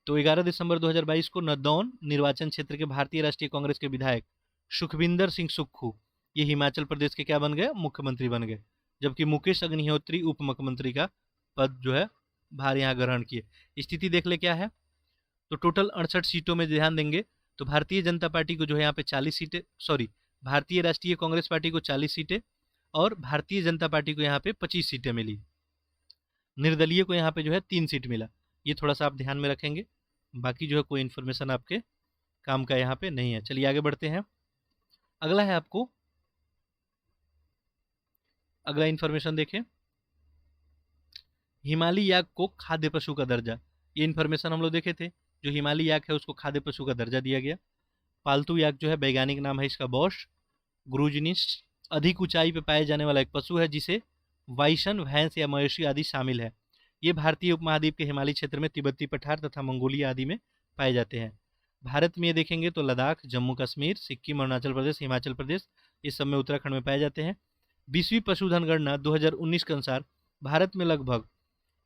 तो 11 दिसंबर 2022 को नदौन निर्वाचन क्षेत्र के भारतीय राष्ट्रीय कांग्रेस के विधायक सुखविंदर सिंह सुक्खू ये हिमाचल प्रदेश के क्या बन गए, मुख्यमंत्री बन गए, जबकि मुकेश अग्निहोत्री उप मुख्यमंत्री का पद जो है भार यहाँ ग्रहण किए। स्थिति देख ले क्या है, तो टोटल 68 सीटों में ध्यान देंगे तो भारतीय जनता पार्टी को जो है यहाँ पे 40 सीटें, सॉरी भारतीय राष्ट्रीय कांग्रेस पार्टी को 40 सीटें और भारतीय जनता पार्टी को यहाँ पे 25 सीटें मिली। निर्दलीय को यहाँ पे जो है 3 सीट मिला। ये थोड़ा सा आप ध्यान में रखेंगे, बाकी जो है कोई इन्फॉर्मेशन आपके काम का यहाँ पे नहीं है। चलिए आगे बढ़ते हैं। अगला है आपको, अगला इन्फॉर्मेशन देखें, हिमालयी याक को खाद्य पशु का दर्जा। ये इन्फॉर्मेशन हम लोग देखे थे, जो हिमालयी याक है उसको खाद्य पशु का दर्जा दिया गया। पालतू याक जो है वैज्ञानिक नाम है इसका बॉश ग्रूजनिस, अधिक ऊंचाई पर पाए जाने वाला एक पशु है जिसे वाइसन, भैंस या मवेशी आदि शामिल है। ये भारतीय उपमहाद्वीप के हिमालयी क्षेत्र में तिब्बती पठार तथा मंगोलिया आदि में पाए जाते हैं। भारत में ये देखेंगे तो लद्दाख, जम्मू कश्मीर, सिक्किम, अरुणाचल प्रदेश, हिमाचल प्रदेश, इस सब में, उत्तराखंड में पाए जाते हैं। 20वीं पशुधन गणना 2019 के अनुसार भारत में लगभग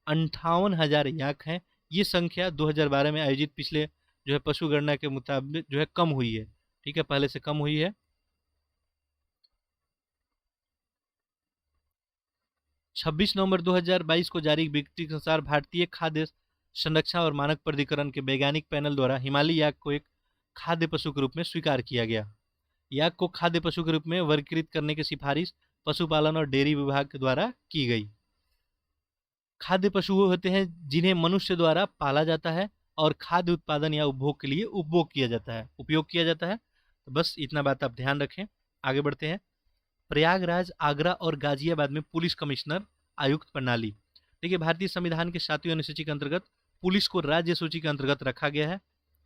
58,000 याक हैं। ये संख्या 2012 में आयोजित पिछले जो है पशु गणना के मुताबिक जो है कम हुई है। ठीक है, पहले से कम हुई है। 26 नवंबर 2022 को जारी विज्ञप्ति के अनुसार भारतीय खाद्य संरक्षण और मानक प्राधिकरण के वैज्ञानिक पैनल द्वारा हिमालयी याक को एक खाद्य पशु के रूप में स्वीकार किया गया। याक को खाद्य पशु के रूप में वर्गीकृत करने की सिफारिश पशुपालन और डेयरी विभाग के द्वारा की गई। खाद्य पशु वो होते हैं जिन्हें मनुष्य द्वारा पाला जाता है और खाद्य उत्पादन या उपभोग के लिए उपभोग किया जाता है, उपयोग किया जाता है। तो बस इतना बात आप ध्यान रखें। आगे बढ़ते हैं। प्रयागराज, आगरा और गाजियाबाद में पुलिस कमिश्नर आयुक्त प्रणाली। देखिए, भारतीय संविधान के 7वीं अनुसूची के अंतर्गत पुलिस को राज्य सूची के अंतर्गत रखा गया है,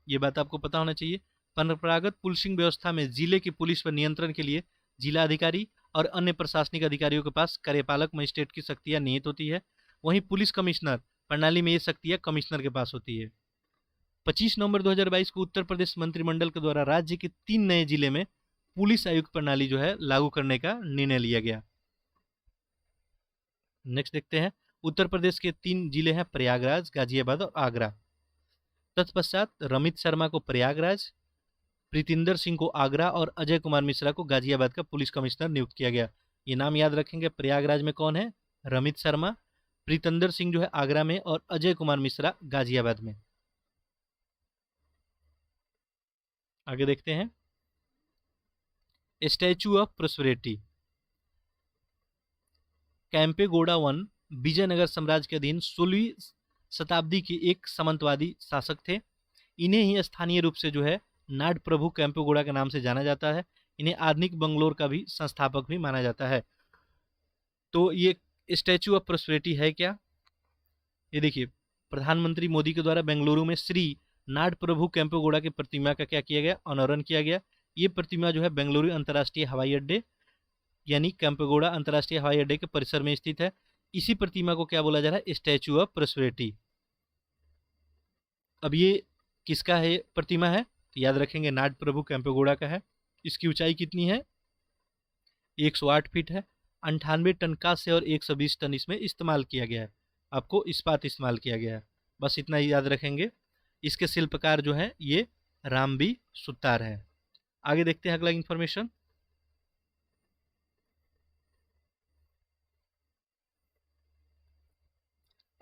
ये बात आपको पता होना चाहिए। परंपरागत पुलिसिंग व्यवस्था में जिले की पुलिस पर नियंत्रण के लिए जिला अधिकारी और अन्य प्रशासनिक अधिकारियों के पास कार्यपालक मजिस्ट्रेट की शक्तियां निहित होती है। वहीं पुलिस कमिश्नर प्रणाली में ये शक्तियां कमिश्नर के पास होती है। 25 नवंबर 2022 को उत्तर प्रदेश मंत्रिमंडल के द्वारा राज्य के 3 नए जिले में पुलिस आयुक्त प्रणाली जो है लागू करने का निर्णय लिया गया। नेक्स्ट देखते हैं। उत्तर प्रदेश के 3 जिले हैं प्रयागराज, गाजियाबाद और आगरा। तत्पश्चात रमित शर्मा को प्रयागराज, प्रीतिंदर सिंह को आगरा और अजय कुमार मिश्रा को गाजियाबाद का पुलिस कमिश्नर नियुक्त किया गया। ये नाम याद रखेंगे। प्रयागराज में कौन है, रमित शर्मा, प्रीतिंदर सिंह जो है आगरा में और अजय कुमार मिश्रा गाजियाबाद में। आगे देखते हैं। Statue of prosperity. Kempegowda one Vijayanagara साम्राज्य के अधीन 16वीं शताब्दी के एक सामंतवादी शासक थे। इन्हें ही स्थानीय रूप से जो है नाड प्रभु कैंपेगौड़ा के नाम से जाना जाता है। इन्हें आधुनिक बंगलोर का भी संस्थापक भी माना जाता है। तो ये स्टैचू ऑफ प्रोस्पेरिटी है क्या, ये देखिए, प्रधानमंत्री मोदी के द्वारा बेंगलुरु में श्री नाड प्रभु कैंपेगौड़ा की प्रतिमा का क्या किया गया, अनावरण किया गया। ये प्रतिमा जो है बेंगलुरु अंतर्राष्ट्रीय हवाई अड्डे यानी कैंपेगौड़ा अंतर्राष्ट्रीय हवाई अड्डे के परिसर में स्थित है। इसी प्रतिमा को क्या बोला जा रहा है, स्टैचू ऑफ प्रोस्पेरिटी। अब ये किसका है प्रतिमा है, तो याद रखेंगे नाड प्रभु कैंपेगौड़ा का है। इसकी ऊंचाई कितनी है, 108 फीट है। 98 टन कांस्य और 120 टन इसमें इस्तेमाल किया गया है, आपको इस्पात इस्तेमाल किया गया है। बस इतना ही याद रखेंगे। इसके शिल्पकार जो है ये रामबी सुतार है। आगे देखते हैं अगला इंफॉर्मेशन।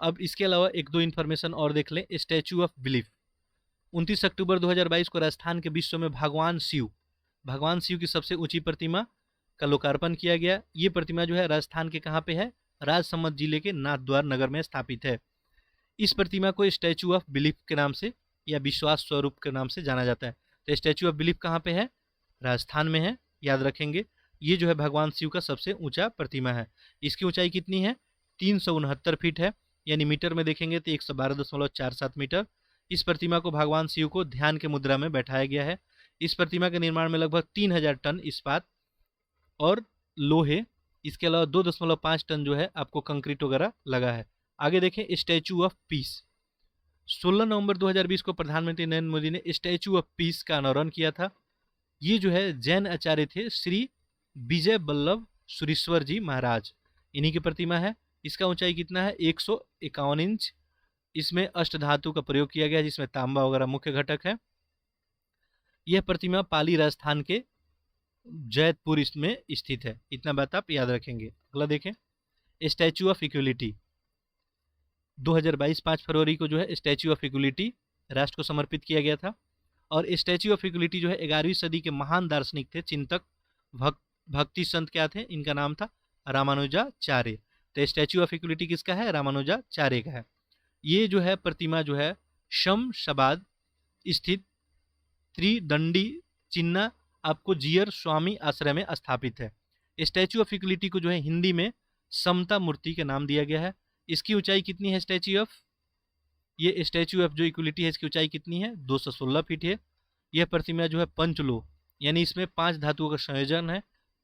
अब इसके अलावा एक दो इन्फॉर्मेशन और देख लें। Statue of belief. 29 अक्टूबर 2022 को राजस्थान के विश्व में भगवान शिव की सबसे ऊंची प्रतिमा का लोकार्पण किया गया। ये प्रतिमा जो है राजस्थान के कहाँ पे है, राजसमंद जिले के नाथद्वार नगर में स्थापित है। इस प्रतिमा को स्टैचू ऑफ बिलीफ के नाम से या विश्वास स्वरूप के नाम से जाना जाता है। तो स्टैचू ऑफ बिलीफ कहाँ पे है, राजस्थान में है, याद रखेंगे। ये जो है भगवान शिव का सबसे ऊंचा प्रतिमा है। इसकी ऊंचाई कितनी है, 369 फीट है, यानी मीटर में देखेंगे तो 112.47 मीटर। इस प्रतिमा को भगवान शिव को ध्यान के मुद्रा में बैठाया गया है। इस प्रतिमा के निर्माण में लगभग 3000 टन इस्पात और लोहे, इसके अलावा 2.5 टन जो है आपको कंक्रीट वगैरह लगा है। आगे देखें स्टैचू ऑफ पीस। 16 नवंबर 2020 को प्रधानमंत्री नरेंद्र मोदी ने स्टैचू ऑफ पीस का अनावरण किया था। ये जो है जैन आचार्य थे श्री विजय बल्लभ सुरीश्वर जी महाराज, इन्हीं की प्रतिमा है। इसका ऊंचाई कितना है? 151 इंच। इसमें अष्टधातु का प्रयोग किया गया जिसमें तांबा वगैरह मुख्य घटक है। यह प्रतिमा पाली राजस्थान के जैतपुर इसमें स्थित है। इतना बात आप याद रखेंगे। अगला देखें, स्टैचू ऑफ इक्वलिटी। 2022 5 फरवरी को जो है स्टैचू ऑफ इक्वलिटी राष्ट्र को समर्पित किया गया था। और स्टैचू ऑफ इक्वलिटी जो है 11वीं सदी के महान दार्शनिक थे, चिंतक, भक्ति संत क्या थे? इनका नाम था रामानुजाचार्य। तो स्टैचू ऑफ इक्वलिटी किसका है? रामानुजाचार्य का है। ये जो है प्रतिमा जो है शमशाबाद स्थित त्रिदंडी चिन्ह आपको जीयर स्वामी आश्रय में स्थापित है। स्टैचू ऑफ इक्वलिटी को जो है हिंदी में समता मूर्ति के नाम दिया गया है। इसकी ऊंचाई कितनी है? ये स्टैचू ऑफ जो इक्वलिटी है इसकी ऊंचाई कितनी है? 216 फीट है। यह प्रतिमा जो है पंचलोह यानी इसमें 5 धातुओं का संयोजन है,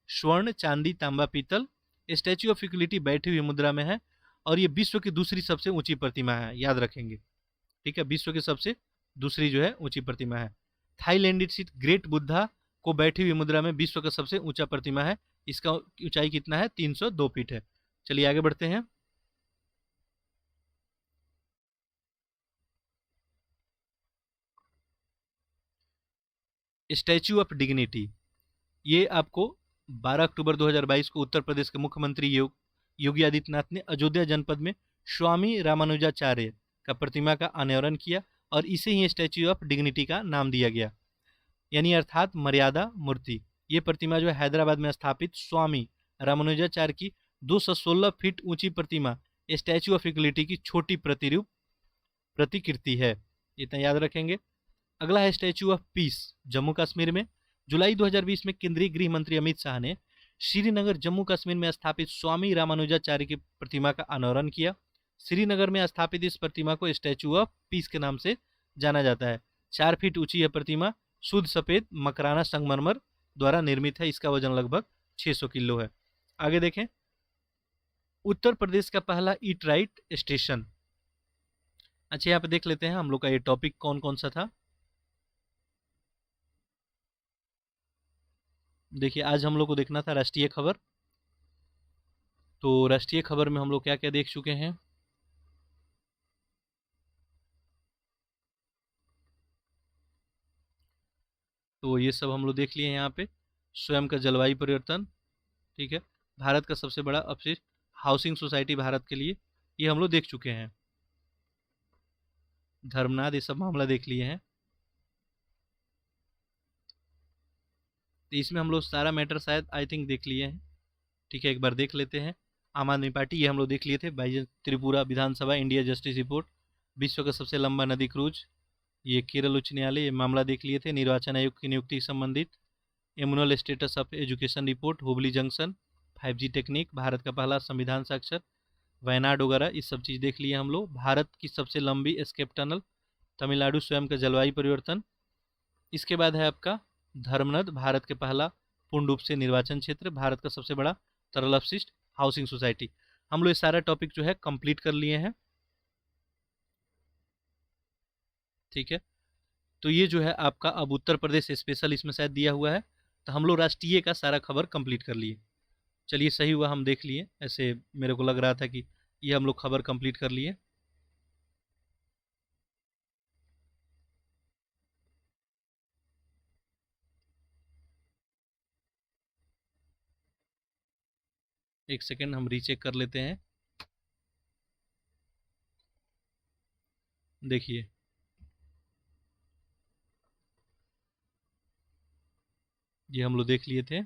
स्वर्ण, चांदी, तांबा, पीतल। स्टैचू ऑफ इक्वलिटी बैठी हुई मुद्रा में है और ये विश्व की दूसरी सबसे ऊंची प्रतिमा है, याद रखेंगे। ठीक है, विश्व की सबसे दूसरी जो है ऊंची प्रतिमा है। थाईलैंड स्थित ग्रेट बुद्धा को बैठी हुई मुद्रा में विश्व का सबसे ऊंचा प्रतिमा है। इसका ऊंचाई कितना है? 302 फीट है। चलिए आगे बढ़ते हैं। स्टैचू ऑफ डिग्निटी, ये आपको 12 अक्टूबर 2022 को उत्तर प्रदेश के मुख्यमंत्री योगी आदित्यनाथ ने अयोध्या जनपद में स्वामी रामानुजाचार्य का प्रतिमा का अनावरण किया और इसे ही स्टैचू ऑफ डिग्निटी का नाम दिया गया, यानी अर्थात मर्यादा मूर्ति। ये प्रतिमा जो है हैदराबाद में स्थापित स्वामी रामानुजाचार्य की 216 फीट ऊंची प्रतिमा स्टैचू ऑफ इक्वलिटी की छोटी प्रतिकृति है। इतना याद रखेंगे। अगला है statue of peace, Jammu Kashmir में। जुलाई 2020 में केंद्रीय गृह मंत्री अमित शाह ने श्रीनगर जम्मू कश्मीर में स्थापित स्वामी रामानुजाचार्य की प्रतिमा का अनावरण किया। श्रीनगर में स्थापित इस प्रतिमा को स्टैचू ऑफ पीस के नाम से जाना जाता है। 4 फीट ऊंची यह प्रतिमा शुद्ध सफेद मकराना संगमरमर द्वारा निर्मित है। इसका वजन लगभग 600 किलो है। आगे देखें, उत्तर प्रदेश का पहला ईट राइट स्टेशन। अच्छा, यहाँ पे देख लेते हैं हम लोग का ये टॉपिक कौन कौन सा था। देखिए, आज हम लोग को देखना था राष्ट्रीय खबर। तो राष्ट्रीय खबर में हम लोग क्या क्या देख चुके हैं। तो ये सब हम लोग देख लिए हैं यहाँ पे। स्वयं का जलवायु परिवर्तन, ठीक है, भारत का सबसे बड़ा अपशिष्ट, हाउसिंग सोसाइटी भारत के लिए, ये हम लोग देख चुके हैं। धर्मनाद, ये सब मामला देख लिए हैं। तो इसमें हम लोग सारा मैटर शायद आई थिंक देख लिए हैं। ठीक है, एक बार देख लेते हैं। आम आदमी पार्टी, ये हम लोग देख लिए थे। By Tripura Vidhan Sabha India justice report, विश्व का सबसे लंबा नदी क्रूज, ये केरल उच्च न्यायालय, ये मामला देख लिए थे। निर्वाचन आयोग की नियुक्ति से संबंधित, Emmanuel status of education report, Hubli junction, 5G technique, Bharat का पहला संविधान साक्षर, वायनाड वगैरह, ये सब चीज़ देख लिए हम लोग। भारत की सबसे लंबी एस्केप टनल, तमिलनाडु, स्वयं का जलवायु परिवर्तन। इसके बाद है आपका धर्मनद, भारत के पहला पूर्ण रूप से निर्वाचन क्षेत्र, भारत का सबसे बड़ा तरल अपशिष्ट, हाउसिंग सोसाइटी। हम लोग ये सारा टॉपिक जो है कंप्लीट कर लिए हैं। ठीक है, तो ये जो है आपका अब उत्तर प्रदेश स्पेशल इसमें शायद दिया हुआ है। तो हम लोग राष्ट्रीय का सारा खबर कंप्लीट कर लिए। चलिए, सही हुआ, हम देख लिए। ऐसे मेरे को लग रहा था कि ये हम लोग खबर कंप्लीट कर लिए। एक सेकेंड, हम रीचेक कर लेते हैं। देखिए, ये हम लोग देख लिए थे।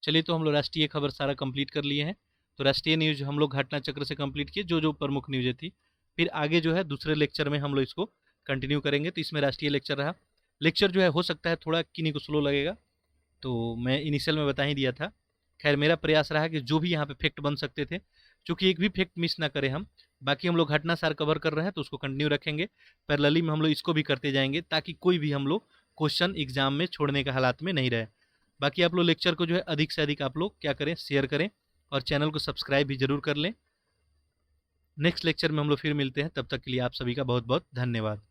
चलिए, तो हम लोग राष्ट्रीय खबर सारा कंप्लीट कर लिए हैं। तो राष्ट्रीय न्यूज हम लोग घटना चक्र से कंप्लीट किए, जो जो प्रमुख न्यूज़ें थी। फिर आगे जो है दूसरे लेक्चर में हम लोग इसको कंटिन्यू करेंगे। तो इसमें राष्ट्रीय लेक्चर रहा। लेक्चर जो है हो सकता है थोड़ा किन्हीं को स्लो लगेगा, तो मैं इनिशियल में बता ही दिया था। खैर, मेरा प्रयास रहा कि जो भी यहाँ पे फैक्ट बन सकते थे, चूँकि एक भी फैक्ट मिस ना करें हम। बाकी हम लोग घटना सार कवर कर रहे हैं तो उसको कंटिन्यू रखेंगे। पैरेलली में हम लोग इसको भी करते जाएंगे ताकि कोई भी हम लोग क्वेश्चन एग्जाम में छोड़ने का हालात में नहीं रहे। बाकी आप लोग लेक्चर को जो है अधिक से अधिक आप लोग क्या करें, शेयर करें और चैनल को सब्सक्राइब भी जरूर कर लें। नेक्स्ट लेक्चर में हम लोग फिर मिलते हैं, तब तक के लिए आप सभी का बहुत बहुत धन्यवाद।